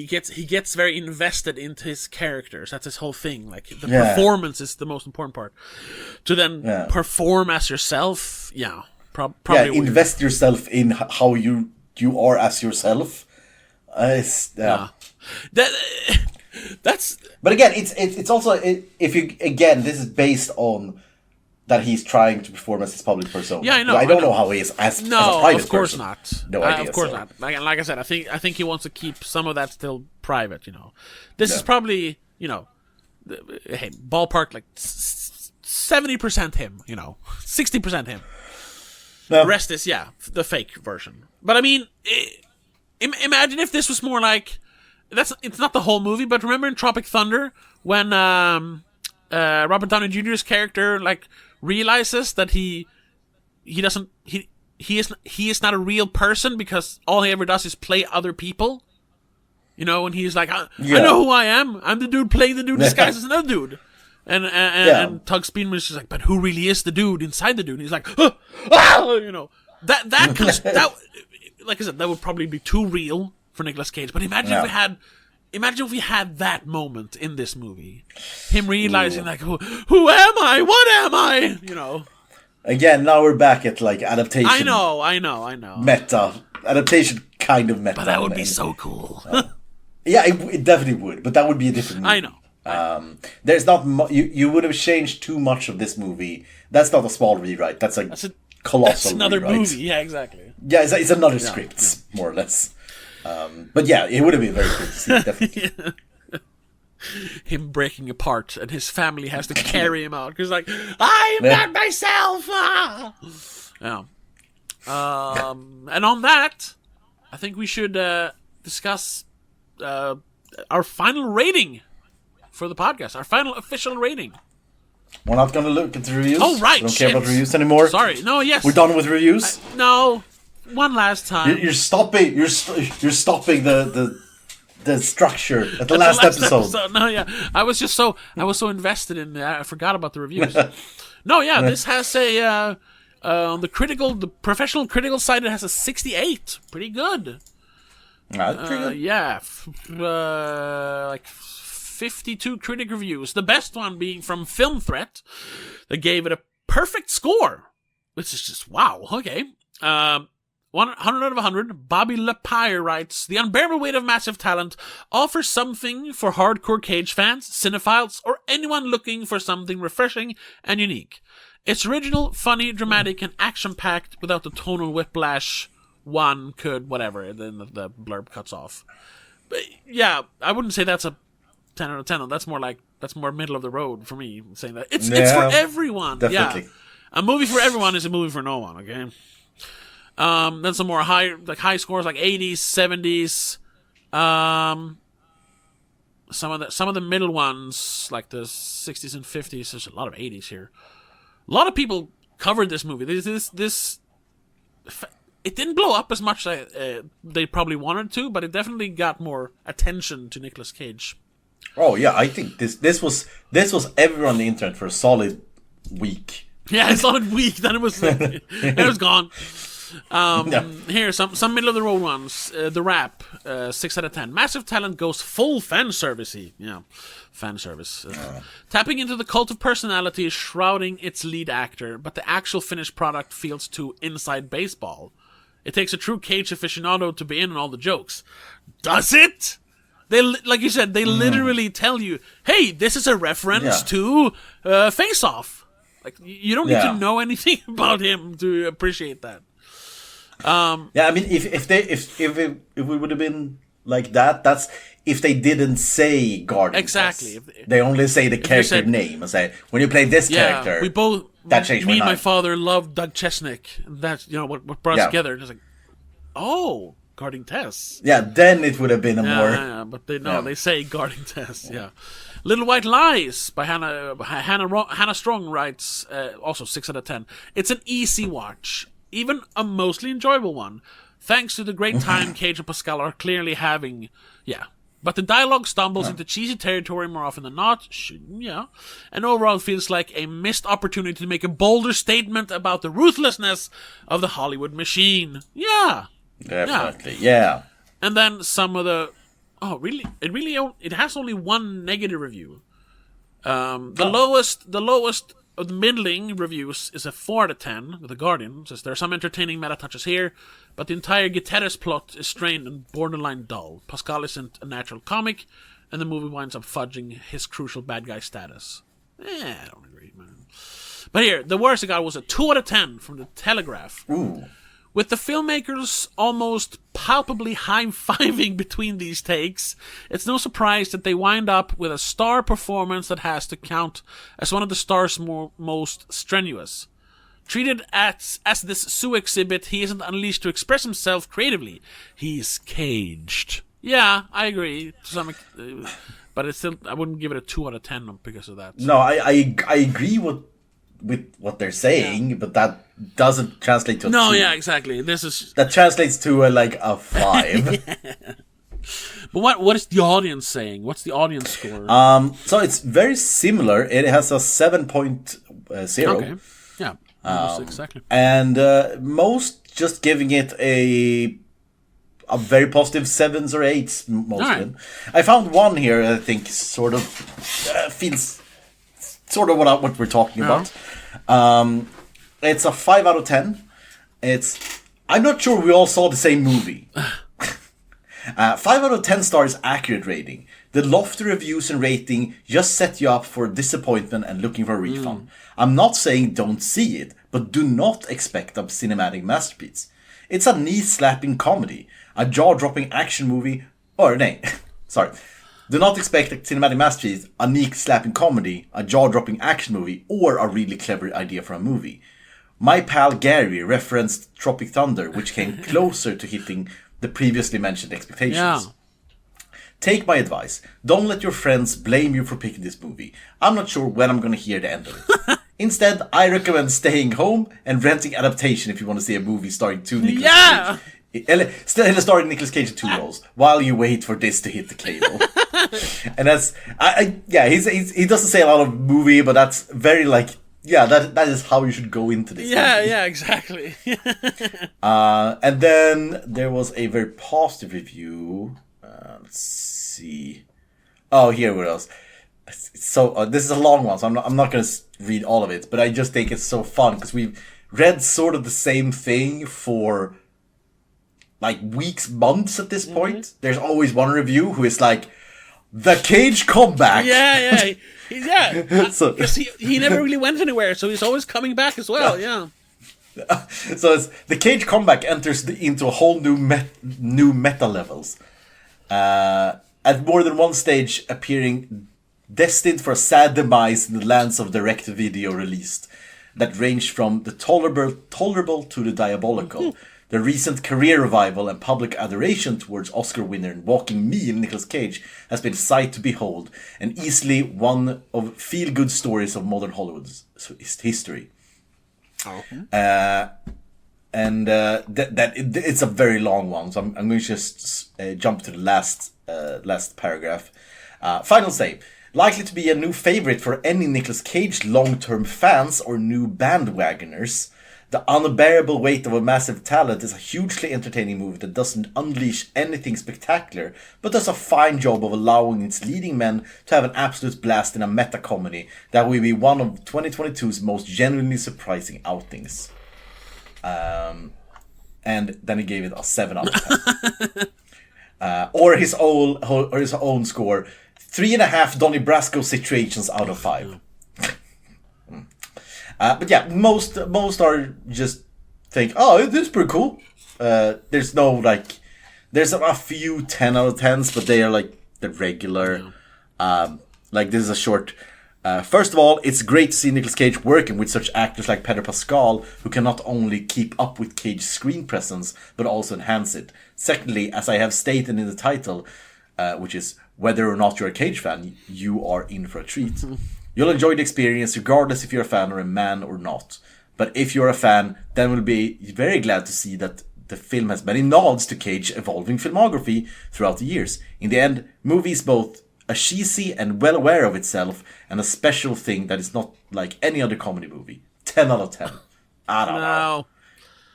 gets very invested into his characters. That's his whole thing. Like the performance is the most important part. To then perform as yourself, probably invest yourself in how you are as yourself. That's. But again, it's also if you this is based on that he's trying to perform as his public persona. Yeah, I know. I don't know how he is as a private person. Of course not. No idea. Of course not. Like I said, I think he wants to keep some of that still private. You know, this is probably hey, ballpark like 70% him. 60% him. No. The rest is the fake version. But I mean, imagine if this was more like it's not the whole movie, but remember in Tropic Thunder when Robert Downey Jr.'s character like realizes that he he doesn't he is not a real person because all he ever does is play other people. You know, and he's like, I know who I am. I'm the dude playing the dude disguised as another dude. And Tug Speedman is just like, but who really is the dude inside the dude? And he's like, you know, that like I said, that would probably be too real for Nicolas Cage. But imagine if we had that moment in this movie, him realizing like, who am I? What am I? You know. Again, now we're back at like adaptation. I know. Meta adaptation, kind of meta. But that would be so cool. Yeah, it definitely would. But that would be a different movie. I know. There's not you would have changed too much of this movie. That's not a small rewrite. That's a colossal. That's another rewrite. movie. Yeah, exactly. Yeah, it's another script, more or less. But yeah, it would have been very cool to see. Definitely. Yeah. Him breaking apart, and his family has to carry him out because, like, I am not myself. Yeah. And on that, I think we should discuss our final rating for the podcast. Our final official rating. We're not going to look at the reviews. Oh, right. We don't care about reviews anymore. Sorry. No. Yes. We're done with reviews. No. One last time. You're stopping. You're stopping the structure at the last episode. No, yeah. I was so invested in I forgot about the reviews. No, yeah, this has a on the professional critical side, it has a 68. Pretty good. Pretty good. Yeah. Like 52 critic reviews. The best one being from Film Threat. They gave it a perfect score. Which is just wow. Okay. 100 out of 100, Bobby Lepire writes, the unbearable weight of massive talent offers something for hardcore Cage fans, cinephiles, or anyone looking for something refreshing and unique. It's original, funny, dramatic, and action-packed without the tonal whiplash one could, whatever, then the blurb cuts off. But yeah, I wouldn't say that's a 10 out of 10. That's more middle of the road for me, saying that. It's for everyone. Definitely. Yeah. A movie for everyone is a movie for no one, okay? Then some more high scores like 80s, 70s. Some of the middle ones like the 60s and 50s. There's a lot of 80s here. A lot of people covered this movie. This it didn't blow up as much as they probably wanted to, but it definitely got more attention to Nicolas Cage. Oh yeah, I think this was everyone on the internet for a solid week. Yeah, a solid week. Then it was gone. Here, some middle of the road ones. The Rap, 6 out of 10. Massive talent goes full fan servicey. Yeah, fan service. Tapping into the cult of personality is shrouding its lead actor, but the actual finished product feels too inside baseball. It takes a true Cage aficionado to be in on all the jokes. Does it? They, like you said, they literally tell you, "Hey, this is a reference to Face Off." Like you don't need to know anything about him to appreciate that. I mean, if it would have been like that, that's if they didn't say Guardian. Exactly. They only say the character name and say, when you play this character, we both, that changed me and my my father loved Doug Chesnick. That's what brought us together. It's like, oh, Guarding Tess. Yeah, then it would have been a more. Yeah, but they say Guarding Tess. Yeah. Little White Lies by Hannah Strong writes, also 6 out of 10. It's an easy watch. Even a mostly enjoyable one, thanks to the great time Cage and Pascal are clearly having. Yeah. But the dialogue stumbles into cheesy territory more often than not. And overall feels like a missed opportunity to make a bolder statement about the ruthlessness of the Hollywood machine. Yeah. Definitely. Yeah. And then some of the... Oh, really? It has only one negative review. The lowest of the middling reviews is a 4 out of 10 with The Guardian. Says there are some entertaining meta touches here, but the entire Guterres plot is strained and borderline dull. Pascal isn't a natural comic, and the movie winds up fudging his crucial bad guy status. I don't agree, man. But here, the worst I got was a 2 out of 10 from The Telegraph. Ooh. With the filmmakers almost palpably high-fiving between these takes, it's no surprise that they wind up with a star performance that has to count as one of the star's most strenuous. Treated as this Sue exhibit, he isn't unleashed to express himself creatively. He's caged. Yeah, I agree. But it's still, I wouldn't give it a 2 out of 10 because of that. No, I agree with what they're saying, but that doesn't translate to a 2. Exactly. That translates to a 5. But what is the audience saying? What's the audience score? So it's very similar. It has a 7.0. Okay. Yeah. Almost exactly. And most just giving it a very positive 7s or 8s, most of them. I found one here I think sort of feels sort of what we're talking about. It's a 5 out of 10. I'm not sure we all saw the same movie. 5 out of 10 stars accurate rating. The lofty reviews and rating just set you up for disappointment and looking for a refund. I'm not saying don't see it, but do not expect a cinematic masterpiece. It's a knee-slapping comedy, a jaw-dropping action movie, do not expect a cinematic masterpiece, a knee-slapping comedy, a jaw-dropping action movie, or a really clever idea for a movie. My pal Gary referenced Tropic Thunder, which came closer to hitting the previously mentioned expectations. Yeah. Take my advice. Don't let your friends blame you for picking this movie. I'm not sure when I'm going to hear the end of it. Instead, I recommend staying home and renting adaptation if you want to see a movie starring two Nicolas Cage. Still starring Nicolas Cage in 2 roles while you wait for this to hit the cable. And that's he doesn't say a lot of movie, but that's very that is how you should go into this movie. Yeah, exactly. And then there was a very positive review. Let's see. Oh, here what else? So this is a long one, so I'm not going to read all of it, but I just think it's so fun because we've read sort of the same thing for weeks, months at this point. There's always one review who is like, the Cage comeback. Yeah. So he never really went anywhere, so he's always coming back as well. Yeah. So it's, the Cage comeback enters into a whole new meta levels. At more than one stage appearing destined for a sad demise in the lands of direct-to-video released that ranged from the tolerable to the diabolical. The recent career revival and public adoration towards Oscar winner and walking meme Nicolas Cage has been a sight to behold, and easily one of feel-good stories of modern Hollywood's history. It's a very long one, so I'm going to just jump to the last paragraph. Final say. Likely to be a new favorite for any Nicolas Cage long-term fans or new bandwagoners. The unbearable weight of a massive talent is a hugely entertaining movie that doesn't unleash anything spectacular, but does a fine job of allowing its leading men to have an absolute blast in a meta-comedy that will be one of 2022's most genuinely surprising outings. And then he gave it a 7 out of 10. Or his own score, 3.5 Donnie Brasco situations out of 5. But yeah, most are just think, oh, this is pretty cool. There's no there's a few 10 out of 10s, but they are the regular. This is a short. First of all, it's great to see Nicolas Cage working with such actors like Pedro Pascal, who can not only keep up with Cage's screen presence, but also enhance it. Secondly, as I have stated in the title, which is whether or not you're a Cage fan, you are in for a treat. You'll enjoy the experience regardless if you're a fan or a man or not. But if you're a fan, then we'll be very glad to see that the film has many nods to Cage's evolving filmography throughout the years. In the end, movie is both a cheesy and well aware of itself, and a special thing that is not like any other comedy movie. 10 out of 10. I don't know.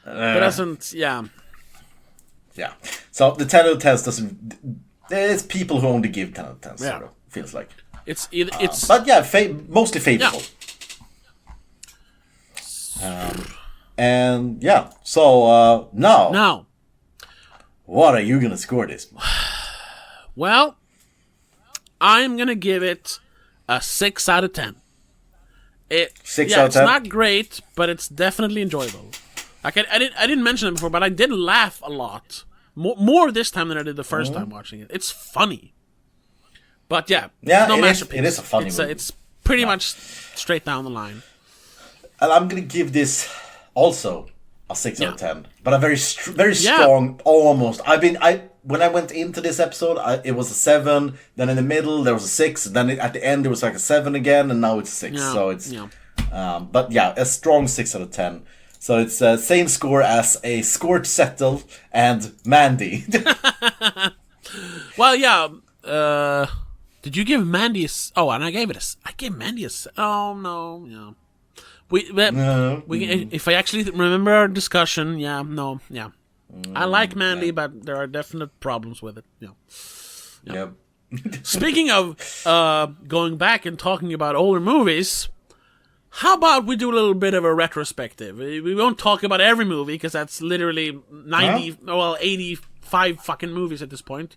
It doesn't, yeah. Yeah. So the 10 out of 10 doesn't... It's people who only give 10 out of 10, sort of, feels like. It's but yeah, mostly favorable. Yeah. And yeah, so now, what are you gonna score this? Well, I'm gonna give it a 6 out of 10. 6 out of 10. It's not great, but it's definitely enjoyable. I didn't mention it before, but I did laugh a lot more this time than I did the first time watching it. It's funny. But it's no masterpiece. It is a funny movie. It's pretty much straight down the line. And I'm going to give this also a 6 out of 10. But a very strong, almost. When I went into this episode, it was a 7. Then in the middle, there was a 6. Then at the end, there was a 7 again. And now it's a 6. Yeah. So it's But yeah, a strong 6 out of 10. So it's same score as a Score to Settle and Mandy. Well, yeah. Did you give Mandy a... Oh, and I gave Mandy a... Oh, no, yeah. If I actually remember our discussion, yeah. I like Mandy, but there are definite problems with it. Yeah. Yep. Speaking of going back and talking about older movies, how about we do a little bit of a retrospective? We won't talk about every movie, because that's literally 85 fucking movies at this point.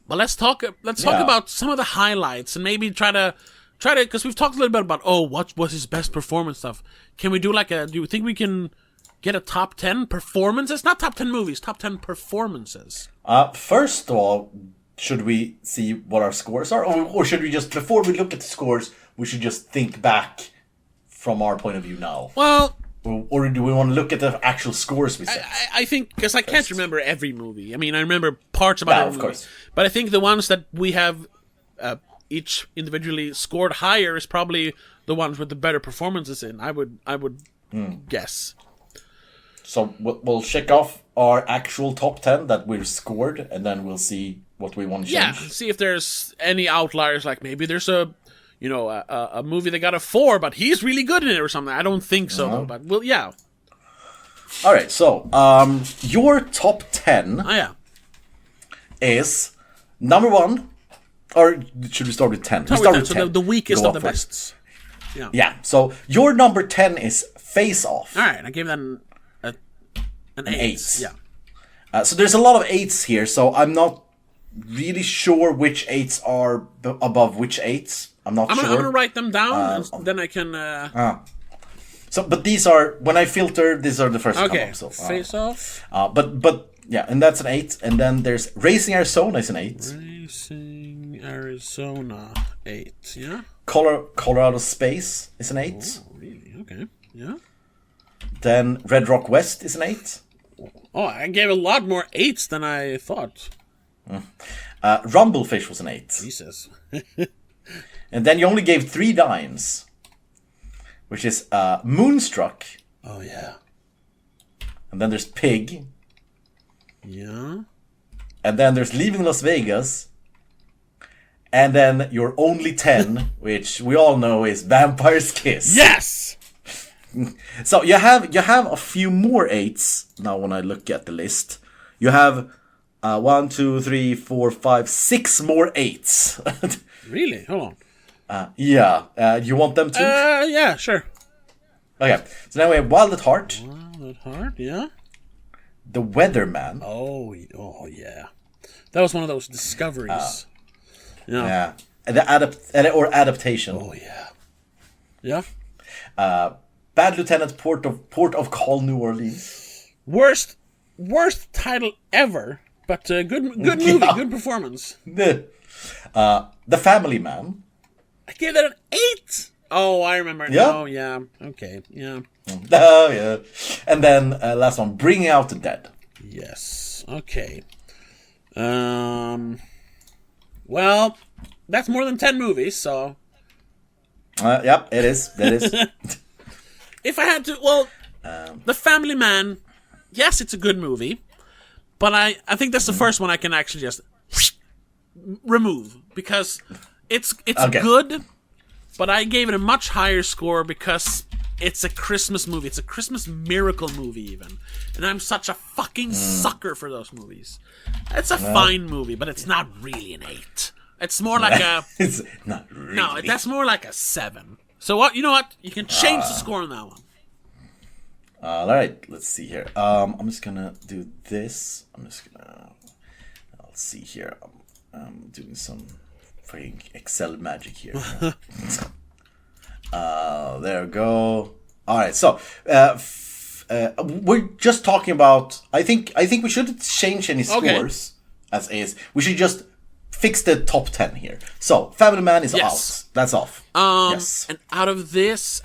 But let's talk about some of the highlights, and maybe try to, because we've talked a little bit about, what was his best performance stuff. Can we do do you think we can get a top 10 performances? Not top 10 movies, top 10 performances. First of all, should we see what our scores are? Or should we just, before we look at the scores, we should just think back from our point of view now? Well... Or do we want to look at the actual scores we set? I think, because I can't remember every movie. I mean, I remember parts about every movie. Course. But I think the ones that we have each individually scored higher is probably the ones with the better performances in. I would guess. So we'll check off our actual top 10 that we've scored, and then we'll see what we want to change. Yeah, see if there's any outliers, like maybe there's a movie that got a 4, but he's really good in it or something. I don't think so, though, but, well, yeah. All right, so, your top 10 is number 1, or should we start with 10? We start with 10. So the weakest of the best. Yeah, so your number 10 is Face Off. All right, I gave that an 8. Yeah. So there's a lot of 8s here, so I'm not really sure which 8s are above which 8s. I'm not sure. I'm going to write them down, and then I can... So, but these are, when I filter, these are the first couple. Okay, so, Face Off. But, yeah, and that's an 8. And then there's Racing Arizona is an 8. Racing Arizona, 8, yeah. Colorado Space is an 8. Oh, really? Okay, yeah. Then Red Rock West is an 8. Oh, I gave a lot more 8s than I thought. Rumblefish was an 8. Jesus. And then you only gave 3 9s, which is Moonstruck. Oh, yeah. And then there's Pig. Yeah. And then there's Leaving Las Vegas. And then your only 10, which we all know is Vampire's Kiss. Yes! So you have a few more 8s now when I look at the list. You have 1, 2, 3, 4, 5, 6 more 8s. Really? Hold on. Yeah. You want them too? Yeah, sure. Okay. So now we have Wild at Heart. Wild at Heart, yeah. The Weatherman. Oh, yeah. That was one of those discoveries. Yeah. Or adaptation. Oh, yeah. Yeah. Bad Lieutenant, Port of Call, New Orleans. Worst title ever, but good movie, good performance. The Family Man. I gave that an 8. Oh, I remember. Yeah. Oh, yeah. Okay. Yeah. Oh, yeah. And then last one, Bringing Out the Dead. Yes. Okay. Well, that's more than 10 movies, so. Yep, it is. That is. If I had to, The Family Man. Yes, it's a good movie, but I think that's the first one I can actually just remove, because it's okay. Good, but I gave it a much higher score because it's a Christmas movie. It's a Christmas miracle movie even, and I'm such a fucking sucker for those movies. It's a fine movie, but it's not really an 8. It's more like a... It's not really. No, that's more like a 7. So what? You know what? You can change the score on that one. All right, let's see here. I'm just gonna do this. Let's see here. I'm doing some freaking Excel magic here. There we go. All right, so we're just talking about. I think we shouldn't change any scores as is. We should just fix the top 10 here. So Family Man is out. That's off. Yes. And out of these.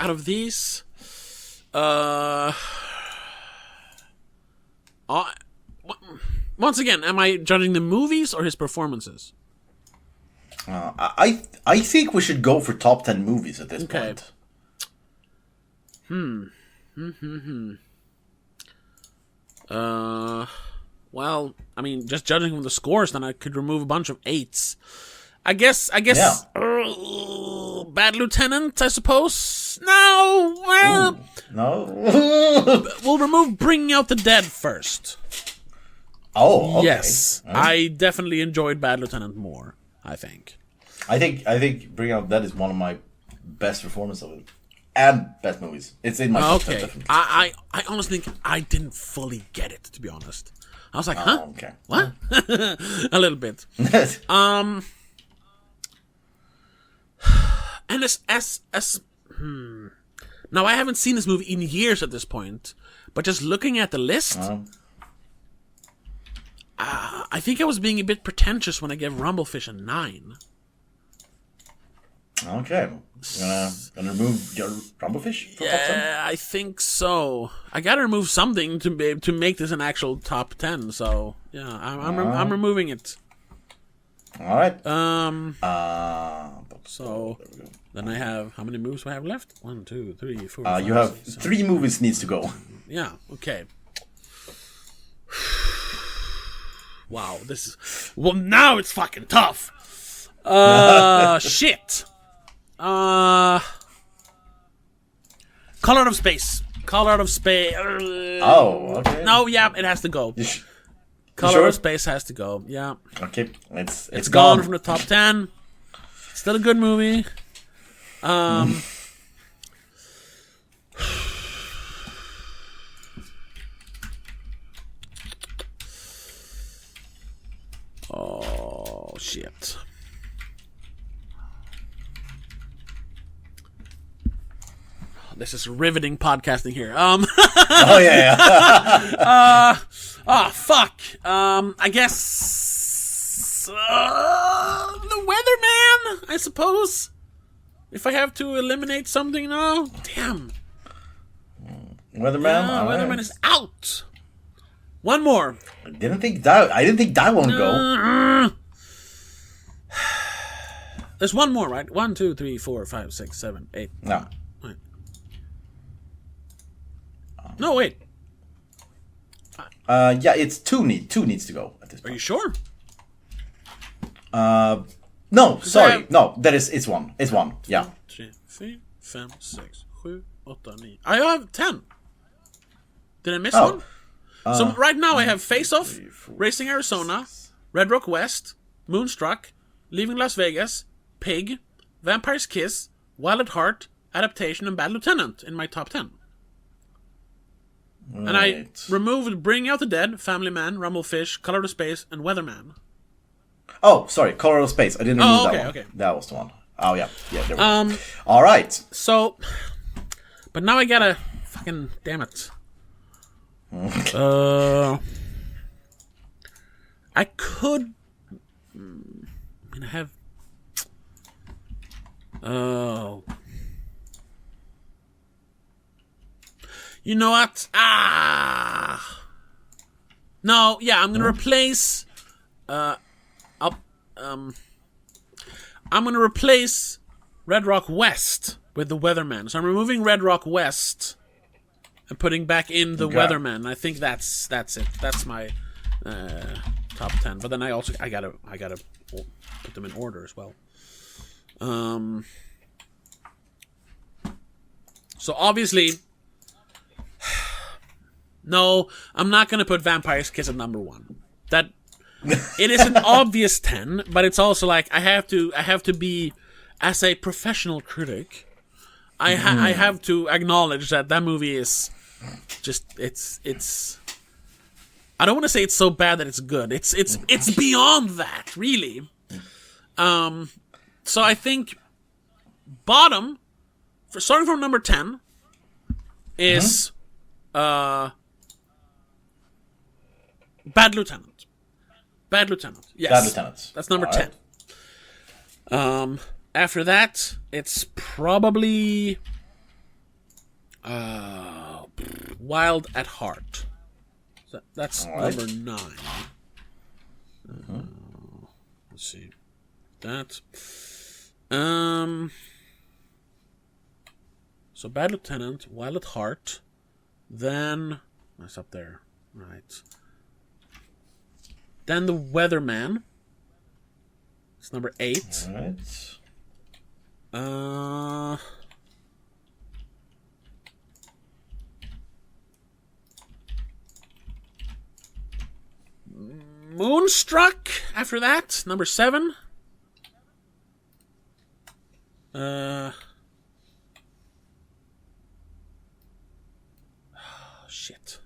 Once again, am I judging the movies or his performances? I think we should go for top 10 movies at this point. Well, I mean, just judging from the scores, then I could remove a bunch of 8s. I guess. Bad Lieutenant, I suppose. No, well, Ooh, no. We'll remove Bringing Out the Dead first. Oh, okay. Yes, I definitely enjoyed Bad Lieutenant more. I think Bring Out Dead is one of my best performances of it, and best movies. It's in my top 10, definitely. I honestly think I didn't fully get it, to be honest. I was like, huh? Okay. What? A little bit. And now I haven't seen this movie in years at this point, but just looking at the list, I think I was being a bit pretentious when I gave Rumblefish a 9. Okay. Gonna remove your Rumblefish from top 10? Yeah, I think so. I gotta remove something to make this an actual top 10. So yeah, I'm removing it. All right. So then I have, how many moves do I have left? 1, 2, 3, 4. 5, you have 6, 7. 3 movies needs to go. Yeah. Okay. Wow. Now it's fucking tough. Shit. Color Out of Space. Color Out of Space. Oh, okay. No, yeah, it has to go. Color Out of Space has to go. Yeah. Okay, it's gone from the top 10. Still a good movie. Oh shit. This is riveting podcasting here. Oh yeah. Fuck. I guess The Weatherman, I suppose. If I have to eliminate something now, damn. Weatherman. Yeah, Weatherman is out. One more. I didn't think that one go. There's one more, right? 1, 2, 3, 4, 5, 6, 7, 8. No. Right. No, wait. Yeah, it's two needs to go at this point. Are you sure? No, sorry. No, it's one. It's one. Yeah. 3, 4, 5, 6, 7, 8, 9. I have 10. Did I miss one? So right now I have Face Off, Racing Arizona, Red Rock West, Moonstruck, Leaving Las Vegas, Pig, Vampire's Kiss, Wild at Heart, Adaptation, and Bad Lieutenant in my top 10. Right. And I removed Bringing Out the Dead, Family Man, Rumblefish, Color to Space, and Weatherman. Oh, sorry, Color of Space. I didn't remove that one. Okay. That was the one. Oh, yeah. Yeah, there we go. All right. So, but now I gotta fucking, damn it. I could. I mean, I have. Oh. You know what? No, yeah, I'm gonna replace. I'm gonna replace Red Rock West with the Weatherman. So I'm removing Red Rock West and putting back in the Weatherman. I think that's it. That's my top 10. But then I gotta put them in order as well. So obviously, no, I'm not gonna put Vampire's Kiss at number 1. That it is an obvious 10, but it's also like I have to be, as a professional critic, I have to acknowledge that movie is just it's. I don't want to say it's so bad that it's good. It's beyond that, really. So I think bottom, starting from number 10, is Bad Lieutenant. Bad Lieutenant. Yes. Bad Lieutenant. That's number 10. After that, it's probably Wild at Heart. That's number 9. Let's see. that. So Bad Lieutenant, Wild at Heart, then that's up there, right? Then The Weatherman. It's number 8. All right. Moonstruck after that, number 7. Shit.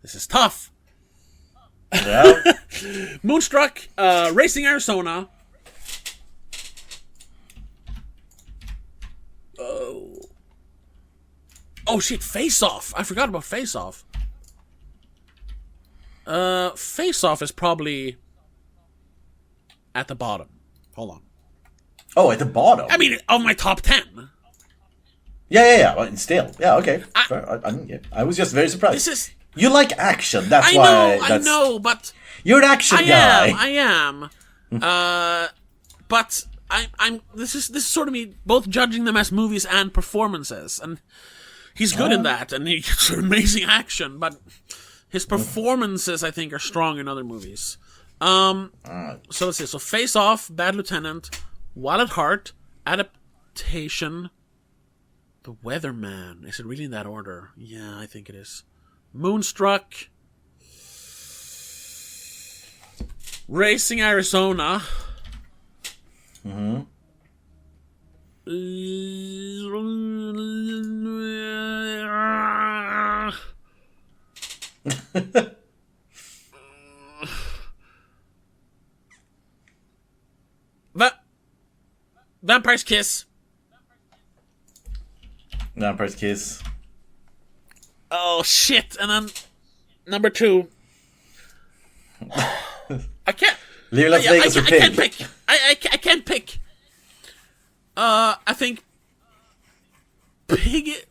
This is tough. Yeah. Moonstruck, Racing Arizona. Oh shit, Face Off. I forgot about Face Off. Face Off is probably at the bottom. Hold on. Oh, at the bottom? I mean, of my top 10. Yeah. Well, still. Yeah, okay. I was just very surprised. This is... You like action, that's I why... I know, but... You're an action guy. I am. But I'm... This is sort of me both judging them as movies and performances. And he's good in that, and he's amazing action, but... His performances, I think, are strong in other movies. So let's see. So Face Off, Bad Lieutenant, Wild at Heart, Adaptation, The Weatherman. Is it really in that order? Yeah, I think it is. Moonstruck, Racing Arizona. Mm-hmm. Vampire's Kiss. Vampire's Kiss. Oh shit! And then number 2. I can't. Leave Las Vegas or Pig? I can't pick. I can't pick. I think Pig.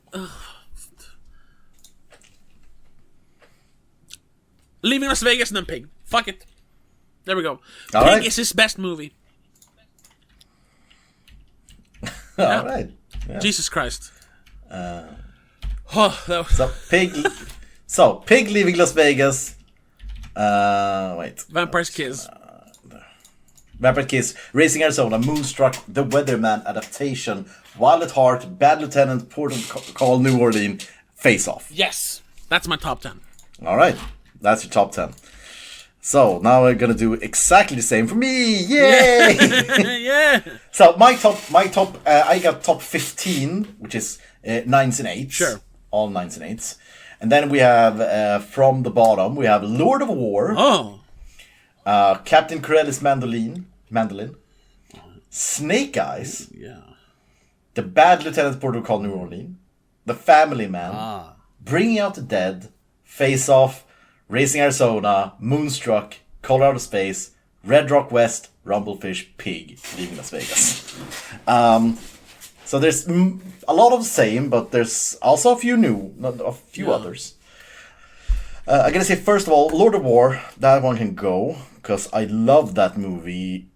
Leaving Las Vegas and then Pig. Fuck it. There we go. All Pig right. is his best movie. All right. Yeah. Jesus Christ. So Pig leaving Las Vegas. Wait. Vampire's Kiss. Vampire Kiss, Racing Arizona, Moonstruck, The Weatherman adaptation, Wild at Heart, Bad Lieutenant, Port of Call, New Orleans, Face Off. Yes, that's my top 10. All right, that's your top 10. So now we're gonna do exactly the same for me. Yay! Yeah. So my top, I got top 15, which is 9s and 8s. Sure. All 9s and 8s. And then we have from the bottom we have Lord of War. Oh. Captain Corelli's Mandolin, Snake Eyes, Yeah. The Bad Lieutenant Port of Call, New Orleans, The Family Man, Bringing Out the Dead, Face Off, Racing Arizona, Moonstruck, Colorado Space, Red Rock West, Rumblefish, Pig, Leaving Las Vegas. So there's a lot of the same, but there's also a few others. I'm gonna say first of all, Lord of War. That one can go because I love that movie.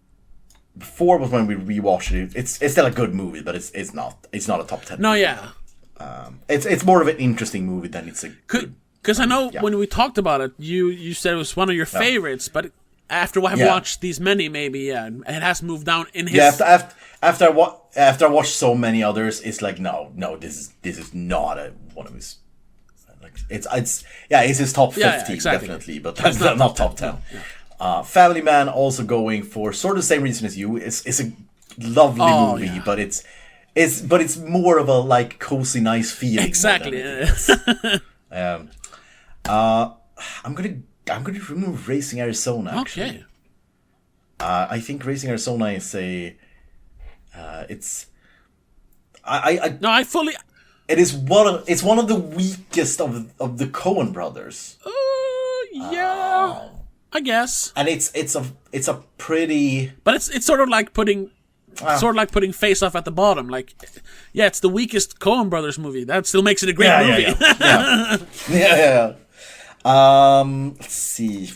Before was when we rewatched it. It's still a good movie, but it's not a top 10. No, yeah. It's more of an interesting movie than it's a. Because I know when we talked about it, you said it was one of your favorites, but after I have watched these many, maybe it has moved down in his. Yeah, after I watched so many others, it's like no, this is not one of his. It's his top 50 exactly. Definitely, but that's not top 10. Yeah. Family Man also going for sort of the same reason as you. It's a lovely movie, but it's more of a like cozy, nice feeling. Exactly. I'm gonna remove Racing Arizona. Actually. Okay. I think Racing Arizona is a. I fully. It's one of the weakest of the Coen brothers. Yeah, I guess. And it's a pretty. But it's sort of like putting Face Off at the bottom. Like, yeah, it's the weakest Coen brothers movie. That still makes it a great movie. Yeah. Let's see.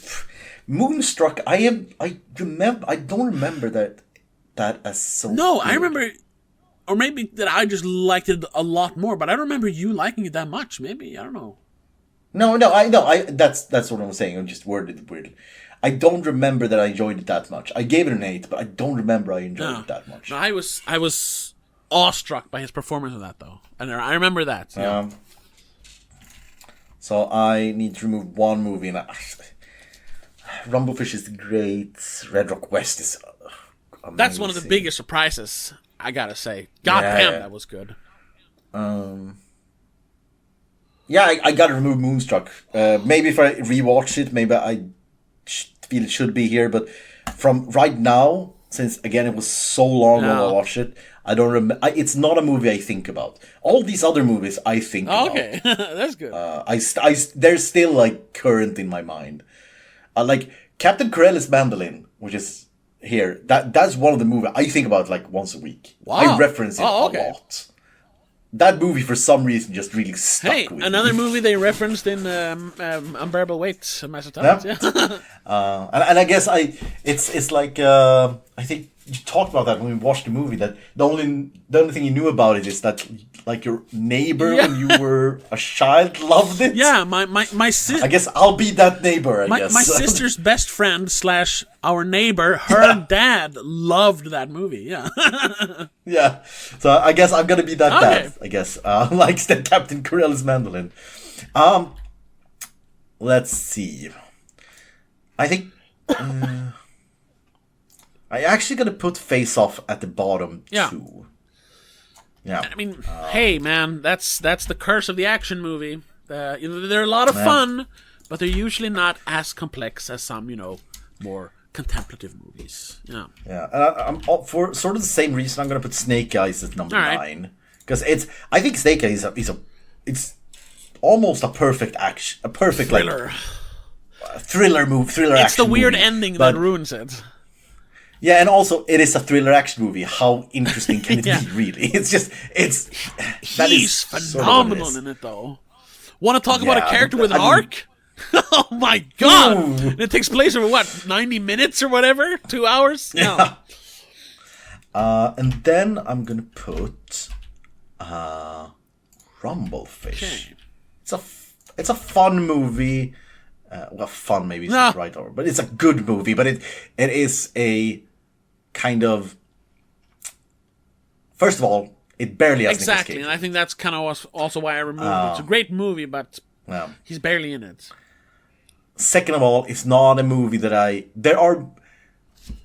Moonstruck. I don't remember that that as so No, good. I remember, or maybe that I just liked it a lot more, but I don't remember you liking it that much. Maybe, I don't know. No, that's what I'm saying. I just worded it weirdly. I don't remember that I enjoyed it that much. I gave it an 8, but I don't remember I enjoyed it that much. No, I was awestruck by his performance in that, though. And I remember that. Yeah. So I need to remove one movie. And Rumblefish is great. Red Rock West is amazing. That's one of the biggest surprises, I gotta say. God damn, that was good. Yeah, I gotta remove Moonstruck. Maybe if I rewatch it, maybe I feel it should be here. But from right now, since again it was so long ago I watched it, I don't remember. It's not a movie I think about. All these other movies I think about. Okay, that's good. They're still like current in my mind. Like Captain Corelli's Mandolin, which is here. That's one of the movies I think about like once a week. Wow. I reference it a lot. That movie, for some reason, just really stuck with another me. movie they referenced in Unbearable Weight, Massive Talent. Yeah. And I guess it's like I think you talked about that when we watched the movie. That the only thing you knew about it is that like your neighbor when you were a child loved it. Yeah, my sister. I guess I'll be that neighbor. I guess my sister's best friend / our neighbor, her dad loved that movie. Yeah. Yeah. So I guess I'm gonna be that dad. I guess like the Captain Corelli's Mandolin. Let's see. I think. I actually gonna put Face Off at the bottom too. Yeah. I mean, hey man, that's the curse of the action movie. They're a lot of fun, but they're usually not as complex as some, more contemplative movies. Yeah. Yeah. I'm for sort of the same reason I'm gonna put Snake Eyes at number 9 because I think Snake Eyes it's almost a perfect action, a perfect thriller. Thriller action. It's the weird movie, ending that ruins it. Yeah, and also it is a thriller action movie. How interesting can it be, really? It's just he's phenomenal in it, though. Want to talk about a character with an arc? Oh my god! And it takes place over 90 minutes or whatever? 2 hours? Yeah. No. And then I'm gonna put Rumblefish. Okay. It's a fun movie. Well, fun maybe is not the right word, but it's a good movie. But it is a kind of. First of all, it barely has Nicolas Cage. And I think that's kind of also why I removed it. It's a great movie, but he's barely in it. Second of all, it's not a movie that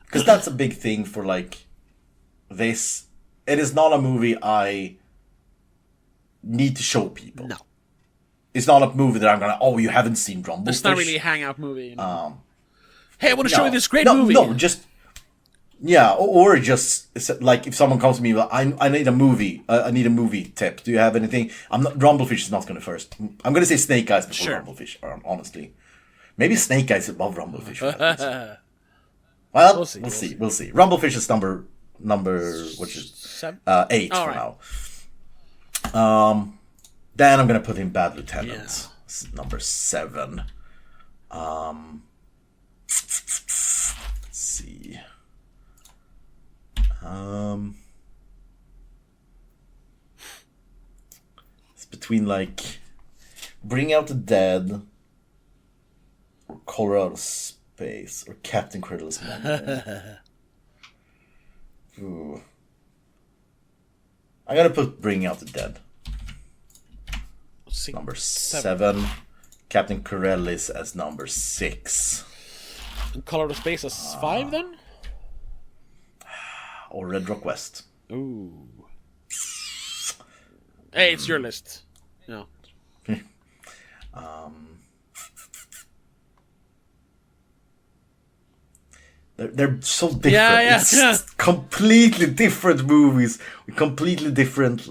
because that's a big thing for like this. It is not a movie I need to show people. No. It's not a movie that I'm gonna. Oh, you haven't seen Rumblefish? It's not really a hangout movie. Hey, I want to show you this great movie. No, just or just like if someone comes to me, I need a movie. I need a movie tip. Do you have anything? Rumblefish is not gonna first. I'm gonna say Snake Eyes before Rumblefish. Honestly, maybe Snake Eyes above Rumblefish. Well, we'll see. Rumblefish is number which is 8 for now. Then I'm gonna put in Bad Lieutenant, number 7. Let's see. It's between like Bring Out the Dead, or Colorado Space, or Captain Corelli's Mandolin. Ooh. I'm gonna put Bring Out the Dead. Number 7. Captain Corelli's as number 6. And Colorado Space as 5 then? Or Red Rock West. Ooh. Hey, it's your list. No. They're so different. It's completely different movies with completely different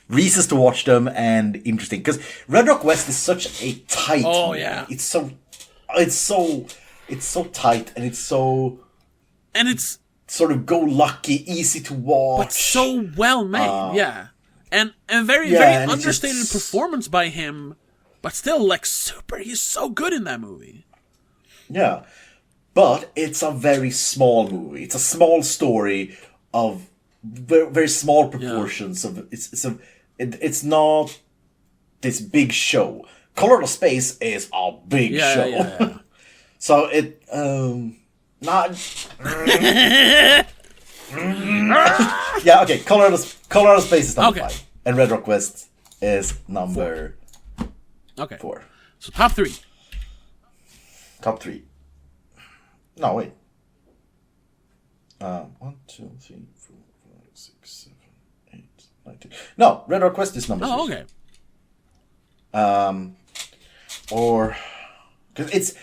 reasons to watch them and interesting. Because Red Rock West is such a tight movie. Yeah. It's so tight and it's sort of go-lucky, easy to watch. But so well made, And very understated performance by him, but still he's so good in that movie. Yeah. But it's a very small movie. It's a small story of very, very small proportions of it's not this big show. Color of Space is a big show. Yeah. So it not yeah, okay. Color of Space is number 5, and Red Rock West is number 4. So top 3. Top 3. No, wait. 1, 2, 3, 4, 5, 6, 7, 8, 9, 10. No, Red Rock West is number 3. Oh, okay. Or because it's.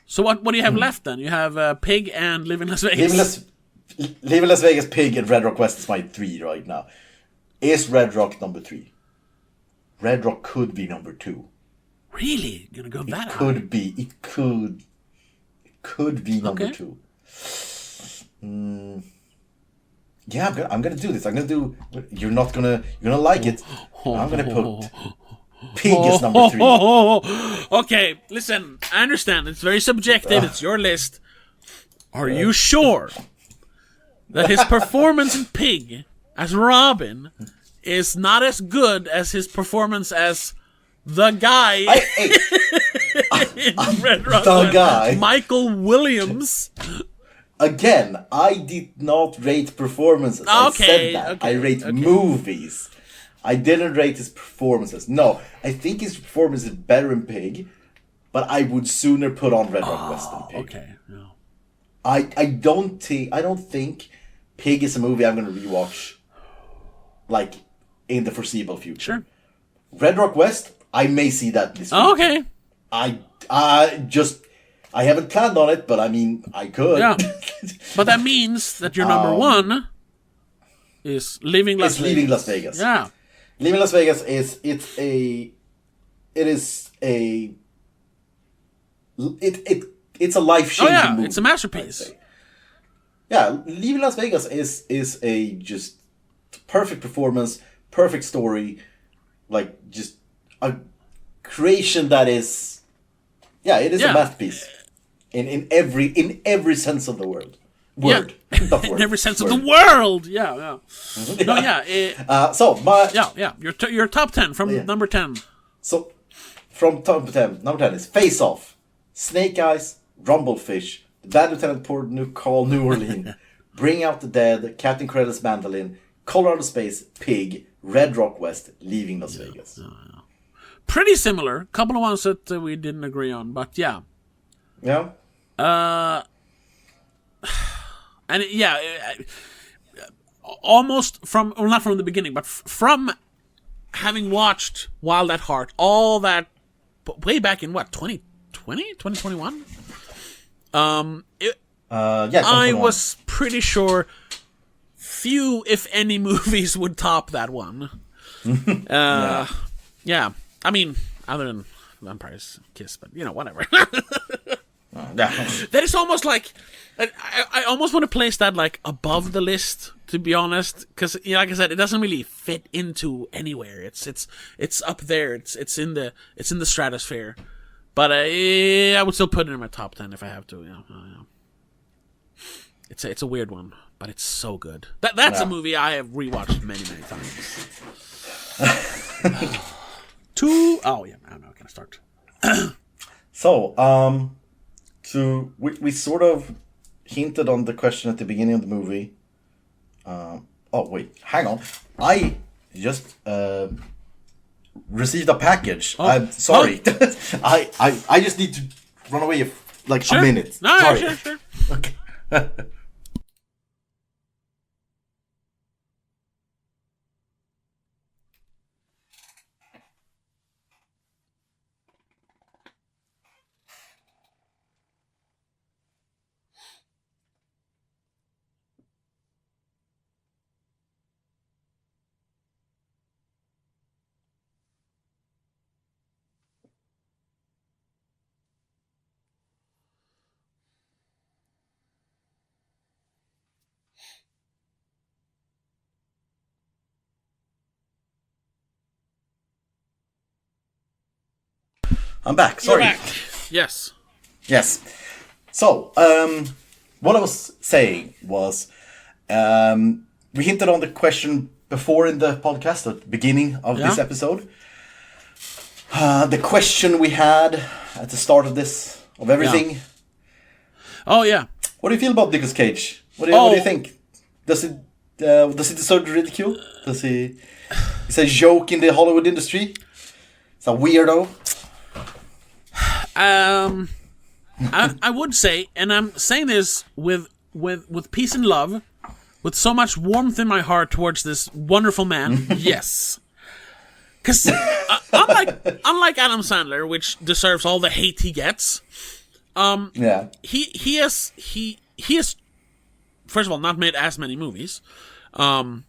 So what do you have left then? You have Pig and Live in Las Vegas. Live in Las Vegas, Pig, and Red Rock West is my 3 right now. Is Red Rock number 3? Red Rock could be number 2. Really? You're gonna go that high? Could be. It could be number 2. Yeah, I'm gonna do this. I'm gonna do. You're gonna like it. I'm gonna put Pig as number 3. Okay, listen. I understand. It's very subjective. It's your list. Are you sure that his performance in Pig as Robin is not as good as his performance as the guy in Red Rock? The guy, Michael Williams. Again, I did not rate performances. I said that. I rate movies. I didn't rate his performances. No, I think his performance is better in Pig, but I would sooner put on Red Rock West than Pig. Okay. No. I don't think Pig is a movie I'm going to rewatch, like, in the foreseeable future. Sure. Red Rock West, I may see that this week. Okay. I haven't planned on it, but I mean, I could. Yeah. But that means that your number 1 is Leaving Las Vegas. Leaving Las Vegas. Yeah. Leaving Las Vegas it's a life-changing movie. It's a masterpiece. Yeah, Leaving Las Vegas is a just perfect performance, perfect story, like just a creation that is, it is a masterpiece in every sense of the word. Word. Yeah. In every sense of the world. Yeah. No, yeah. So my Your top 10 from number 10. So from top 10, number 10 is Face Off, Snake Eyes, Rumblefish, The Bad Lieutenant Port Call New Orleans, Bring Out the Dead, Captain Credit's Mandolin, Colorado Space, Pig, Red Rock West, Leaving Las Vegas. Pretty similar. Couple of ones that we didn't agree on, but yeah. Yeah. And almost from, well, not from the beginning, but from having watched Wild at Heart, all that way back in 2020, 2021? I was pretty sure few, if any, movies would top that one. Yeah. I mean, other than Vampire's Kiss, but whatever. That is almost like I almost want to place that like above the list, to be honest, because like I said, it doesn't really fit into anywhere. It's up there. It's in the stratosphere. But I would still put it in my top 10 if I have to. It's a weird one, but it's so good. That's a movie I have rewatched many times. I'm not gonna start. So, we sort of hinted on the question at the beginning of the movie. Wait, hang on. I just received a package. I'm sorry. I just need to run away a minute. No, sorry. Sure. Okay. I'm back. Sorry. You're back. Yes. So, what I was saying was, we hinted on the question before in the podcast at the beginning of this episode. The question we had at the start of everything. Yeah. Oh yeah. What do you feel about Nicolas Cage? What do you think? Does he deserve ridicule? Is a joke in the Hollywood industry? It's a weirdo. I would say, and I'm saying this with peace and love, with so much warmth in my heart towards this wonderful man. Yes. Because unlike Adam Sandler, which deserves all the hate he gets, he has first of all not made as many movies, but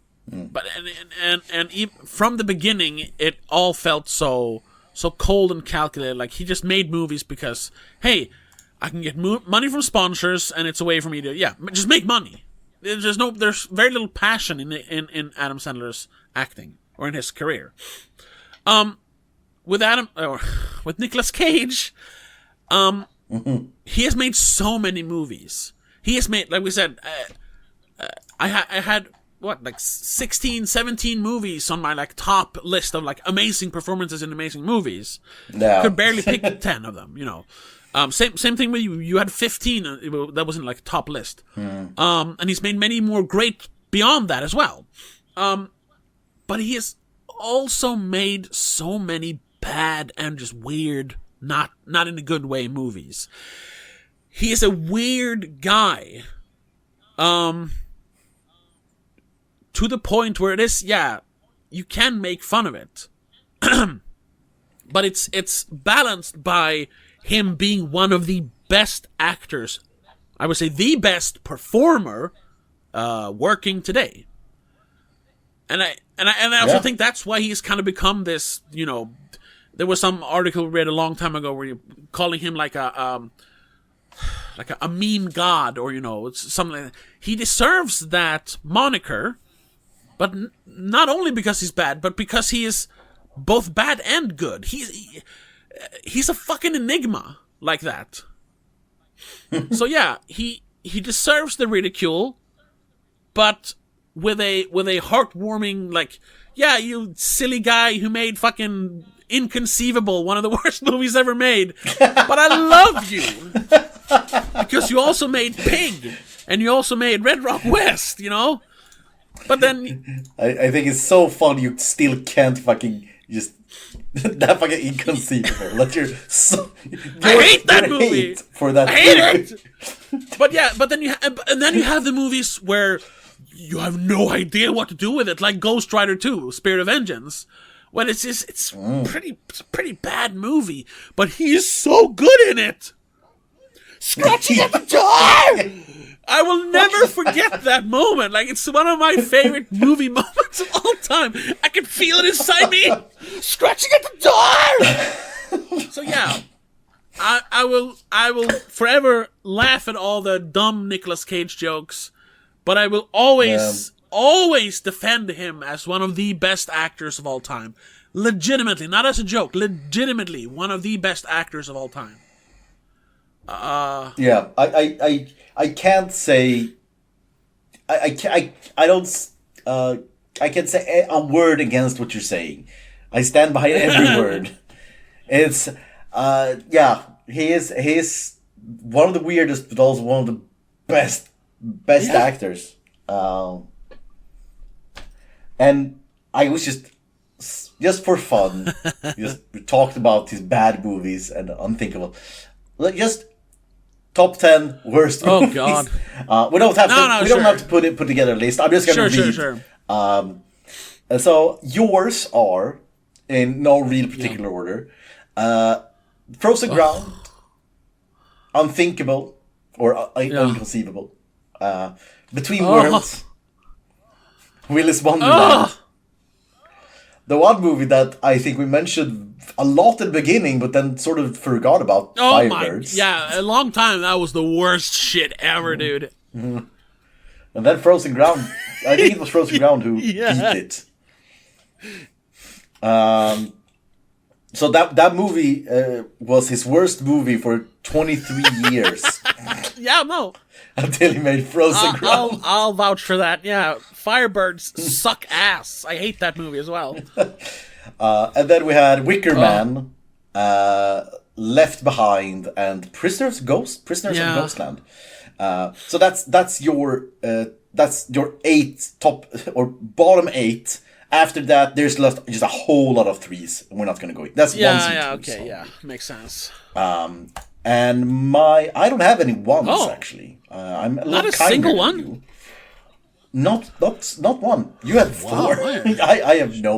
from the beginning it all felt so cold and calculated. Like he just made movies because hey, I can get money from sponsors and it's a way for me to just make money. There's very little passion in Adam Sandler's acting or in his career. With Nicolas Cage, he has made so many movies. He has made, like we said, I had 16, 17 movies on my top list of amazing performances in amazing movies. No. Could barely pick 10 of them, Same thing with you. You had 15 that wasn't top list. And he's made many more great beyond that as well. But he has also made so many bad and just weird, not in a good way, movies. He is a weird guy. To the point where it is, you can make fun of it. But it's balanced by him being one of the best actors, I would say the best performer working today. And I also think that's why he's kind of become this, there was some article we read a long time ago where you're calling him like a meme god, or it's something like that. He deserves that moniker, but not only because he's bad, but because he is both bad and good. He's a fucking enigma like that. So he deserves the ridicule, but with a heartwarming you silly guy who made fucking Inconceivable, one of the worst movies ever made, but I love you because you also made Pig and you also made Red Rock West, But then I think it's so fun you still can't fucking just that fucking Inconceivable. Let your I hate that movie for that. I hate it. But then you have the movies where you have no idea what to do with it, like Ghost Rider 2, Spirit of Vengeance. Well, it's pretty bad movie, but he is so good in it. Scratching at the door! I will never forget that moment. It's one of my favorite movie moments of all time. I can feel it inside me. Scratching at the door! So I will forever laugh at all the dumb Nicolas Cage jokes, but I will always defend him as one of the best actors of all time. Legitimately, not as a joke, legitimately one of the best actors of all time. I can't say I can't say a word against what you're saying. I stand behind every word. It's he is one of the weirdest, but also one of the best actors. And I was just for fun, we talked about his bad movies and unthinkable. Just top 10 worst movies. God. We don't have to put together a list. I'm just gonna read. Sure. And so yours are, in no real particular order, Frozen Ground, Unthinkable, or Inconceivable, Between Worlds, Willis Wonderland. The one movie that I think we mentioned a lot at the beginning, but then sort of forgot about, Firebirds. A long time that was the worst shit ever, dude. Mm-hmm. And then Frozen Ground. I think it was Frozen Ground who beat it. So that movie was his worst movie for 23 years. Yeah, no. Until he made Frozen Ground. I'll vouch for that. Yeah, Firebirds suck ass. I hate that movie as well. And then we had Wicker Man, Left Behind, and Prisoners of Ghostland. So that's your 8 top or bottom 8. After that, there's just a whole lot of 3s. We're not going to go. That's 1s and 2s. Okay, makes sense. And I don't have any 1s actually. I'm not a single one. You. Not one. You had 4. Wow, I have no.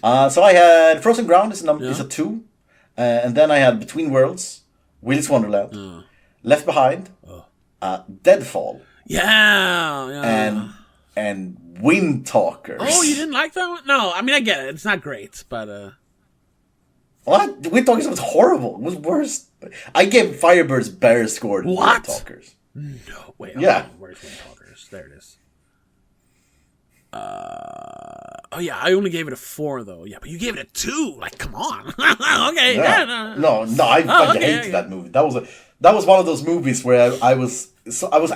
Wow. So I had Frozen Ground is a 2, and then I had Between Worlds, Willy's Wonderland, Left Behind, Deadfall. Yeah. And Wind Talkers. Oh, you didn't like that one? No, I mean I get it. It's not great, but What? Wind Talkers was horrible. It was worse. I gave Firebirds better score than Wind Talkers. No, wait. Yeah. Where's Wind Talkers? There it is. I only gave it a 4 though. Yeah, but you gave it a 2. Like, come on. Okay. Yeah. No, I fucking hated that movie. That was one of those movies where I was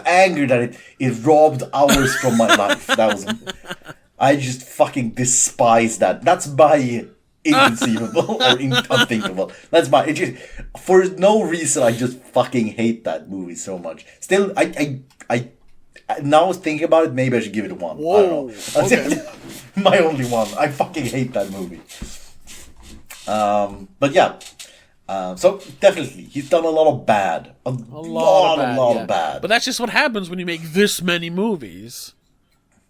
angry that it robbed hours from my life. I just fucking despise that. That's my inconceivable or unthinkable. That's for no reason I just fucking hate that movie so much. Still, I now thinking about it, maybe I should give it a 1. Whoa, I don't know. Okay. My only 1. I fucking hate that movie. But yeah. So definitely, he's done a lot of bad. A lot of bad. But that's just what happens when you make this many movies.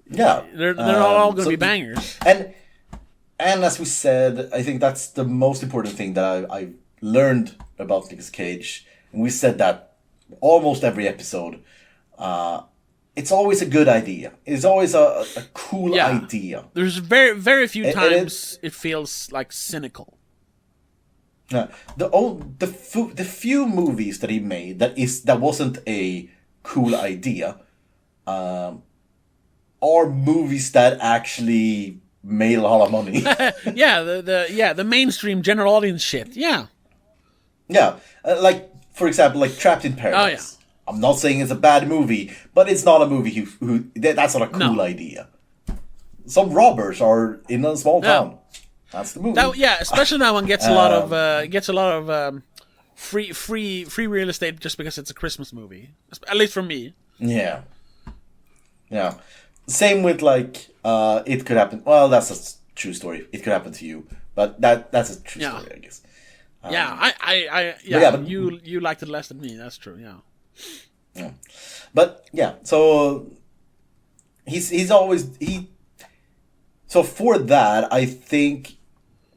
Yeah. They're not all going to be bangers. And as we said, I think that's the most important thing that I learned about Nicolas Cage. And we said that almost every episode. It's always a good idea. It's always a cool idea. There's very, very few times it feels like cynical. Yeah, the few movies that he made that wasn't a cool idea, are movies that actually made a lot of money. the mainstream general audience shit. Yeah. Yeah, like for example, like Trapped in Paradise. Oh yeah. I'm not saying it's a bad movie, but it's not a movie that's not a cool idea. Some robbers are in a small town. That's the movie. Especially that one gets a lot of free real estate just because it's a Christmas movie. At least for me. Yeah. Same with like It Could Happen. Well, that's a true story. It could happen to you, but that's a true story, I guess. But you liked it less than me. That's true. Yeah. But yeah, so he's always. So for that, I think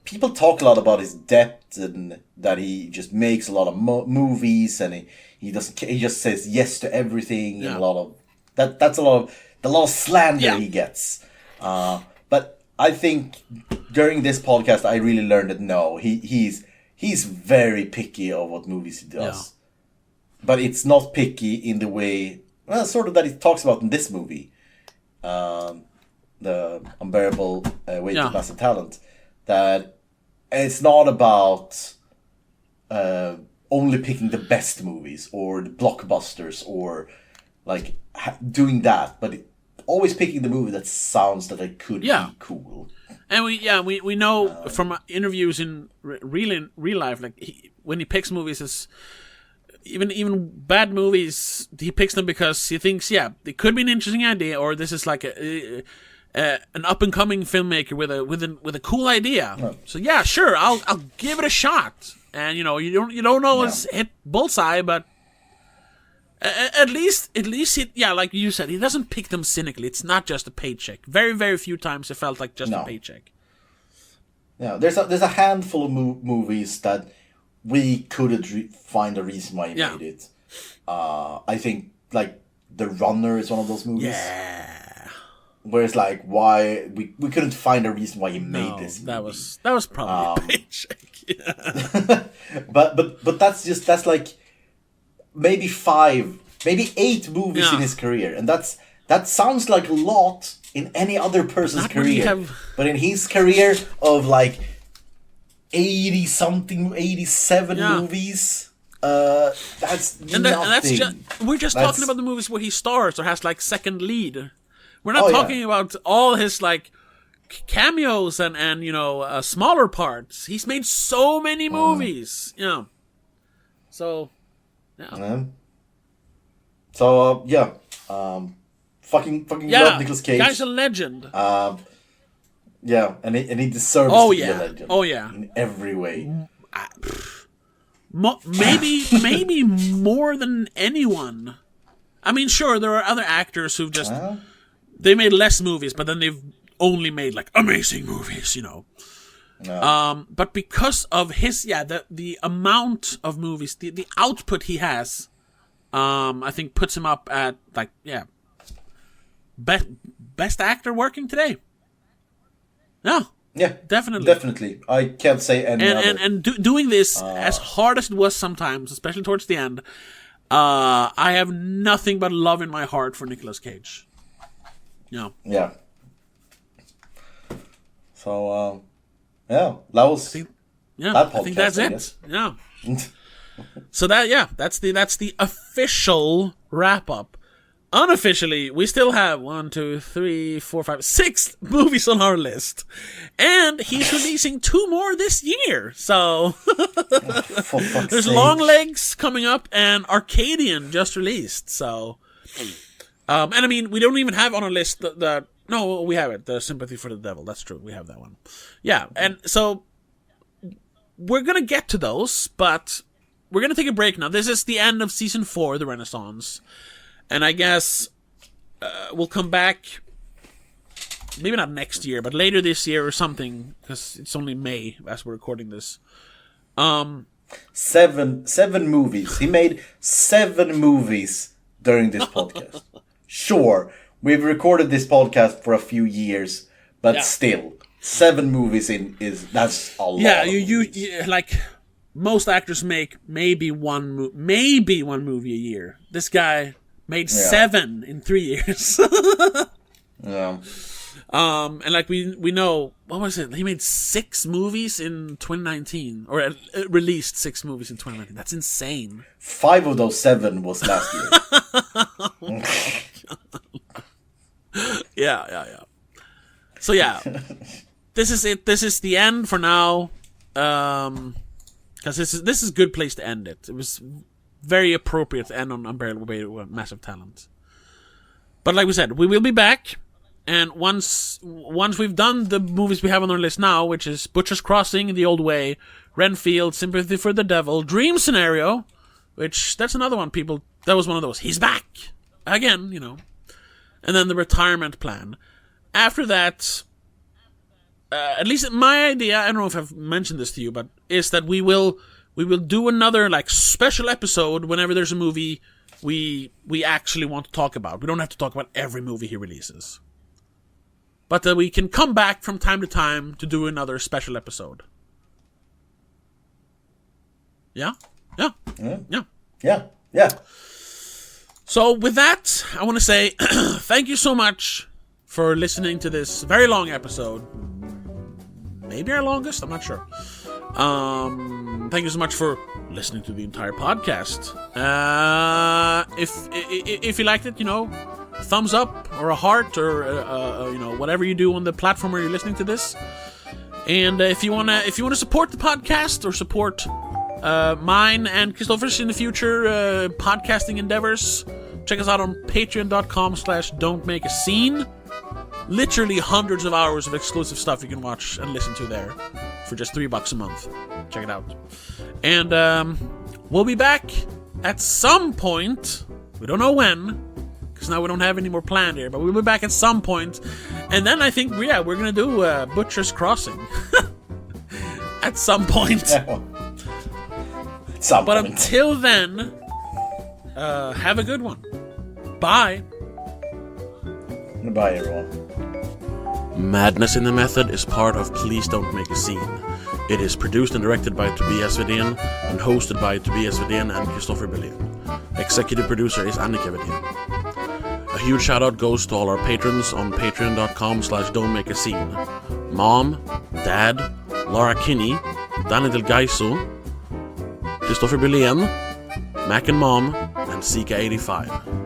people talk a lot about his depth and that he just makes a lot of movies and he just says yes to everything and a lot of that's a lot of slander he gets. But I think during this podcast, I really learned that no, he's very picky of what movies he does. Yeah. But it's not picky in the way, sort of that he talks about in this movie. The Unbearable Weight of Massive Talent. That it's not about only picking the best movies or the blockbusters or like doing that, but always picking the movie that sounds that it could be cool. And we know from interviews in real life, like when he picks movies, it's even bad movies, he picks them because he thinks, it could be an interesting idea, or this is like an up and coming filmmaker with a cool idea. Yeah. So sure, I'll give it a shot. And you don't always hit bullseye, but at least like you said, he doesn't pick them cynically. It's not just a paycheck. Very, very few times it felt like just a paycheck. Yeah, there's a handful of movies that we couldn't find a reason why he made it. I think like The Runner is one of those movies. Yeah. Where it's like why we couldn't find a reason why he made this movie. That was probably a paycheck. Yeah. but that's like maybe 5, maybe 8 movies in his career, and that sounds like a lot in any other person's career. But in his career of like 87 movies. That's and that's nothing. we're just That's- talking about the movies where he stars or has like second lead. We're not Oh, yeah. talking about all his like cameos and smaller parts. He's made so many movies, So, yeah. Yeah. So yeah, fucking love Nicolas Cage. Guy's a legend. Yeah, and he deserves Oh, to be a yeah. legend. Oh, yeah. In every way. Maybe more than anyone. I mean, sure, there are other actors who've just they made less movies, but then they've only made like amazing movies, No. But because of his, the amount of movies, the output he has, I think puts him up at like best actor working today. Yeah, definitely. I can't say any other. And doing this as hard as it was sometimes, especially towards the end, I have nothing but love in my heart for Nicolas Cage. Yeah. So that was I that think podcast, that's I it. guess. Yeah. So that's the official wrap up. Unofficially, we still have 1, 2, 3, 4, 5, 6 movies on our list, and he's releasing 2 more this year. So For fuck's there's sake. Long Legs coming up, and Arcadian just released. So, and I mean, we don't even have on our list the no, we have it. The Sympathy for the Devil. That's true. We have that one. Yeah, and so we're gonna get to those, but we're gonna take a break now. This is the end of season 4, The Renaissance. And I guess we'll come back, maybe not next year, but later this year or something, because it's only May as we're recording this. 7 movies. He made 7 movies during this podcast. Sure, we've recorded this podcast for a few years, but still, 7 movies that's a lot. Yeah, you like most actors make maybe one movie a year. This guy made 7 in 3 years. Yeah. And like we know, what was it? He made 6 movies in 2019, or released 6 movies in 2019. That's insane. 5 of those 7 was last year. Yeah. So yeah, this is it. This is the end for now. Because this is a good place to end it. It was very appropriate to end on Unbearable Weight of Massive Talent. But like we said, we will be back, and once we've done the movies we have on our list now, which is Butcher's Crossing, The Old Way, Renfield, Sympathy for the Devil, Dream Scenario, which that's another one. That was one of those. He's back again, and then the Retirement Plan. After that, at least my idea, I don't know if I've mentioned this to you, but is that we will do another like special episode whenever there's a movie we actually want to talk about. We don't have to talk about every movie he releases, but that we can come back from time to time to do another special episode. Yeah. So with that, I want to say thank you so much for listening to this very long episode. Maybe our longest, I'm not sure. Thank you so much for listening to the entire podcast. If you liked it, thumbs up or a heart or whatever you do on the platform where you're listening to this. And if you wanna support the podcast or support mine and Christopher's in the future podcasting endeavors, check us out on patreon.com/don'tmakeascene. Literally hundreds of hours of exclusive stuff you can watch and listen to there for just $3 a month. Check it out. And we'll be back at some point. We don't know when, because now we don't have any more planned here, but we'll be back at some point. And then I think, we're going to do Butcher's Crossing. At some point. But until then, have a good one. Bye. Goodbye, everyone. Madness in the Method is part of Please Don't Make a Scene. It is produced and directed by Tobias Vedén and hosted by Tobias Vedén and Christopher Bellin. Executive producer is Annika Vedén. A huge shout out goes to all our patrons on patreon.com/don'tmakeascene. Mom, Dad, Laura Kinney, Danny Del Gaiso, Christopher Bellin, Mac and Mom, and Sika85.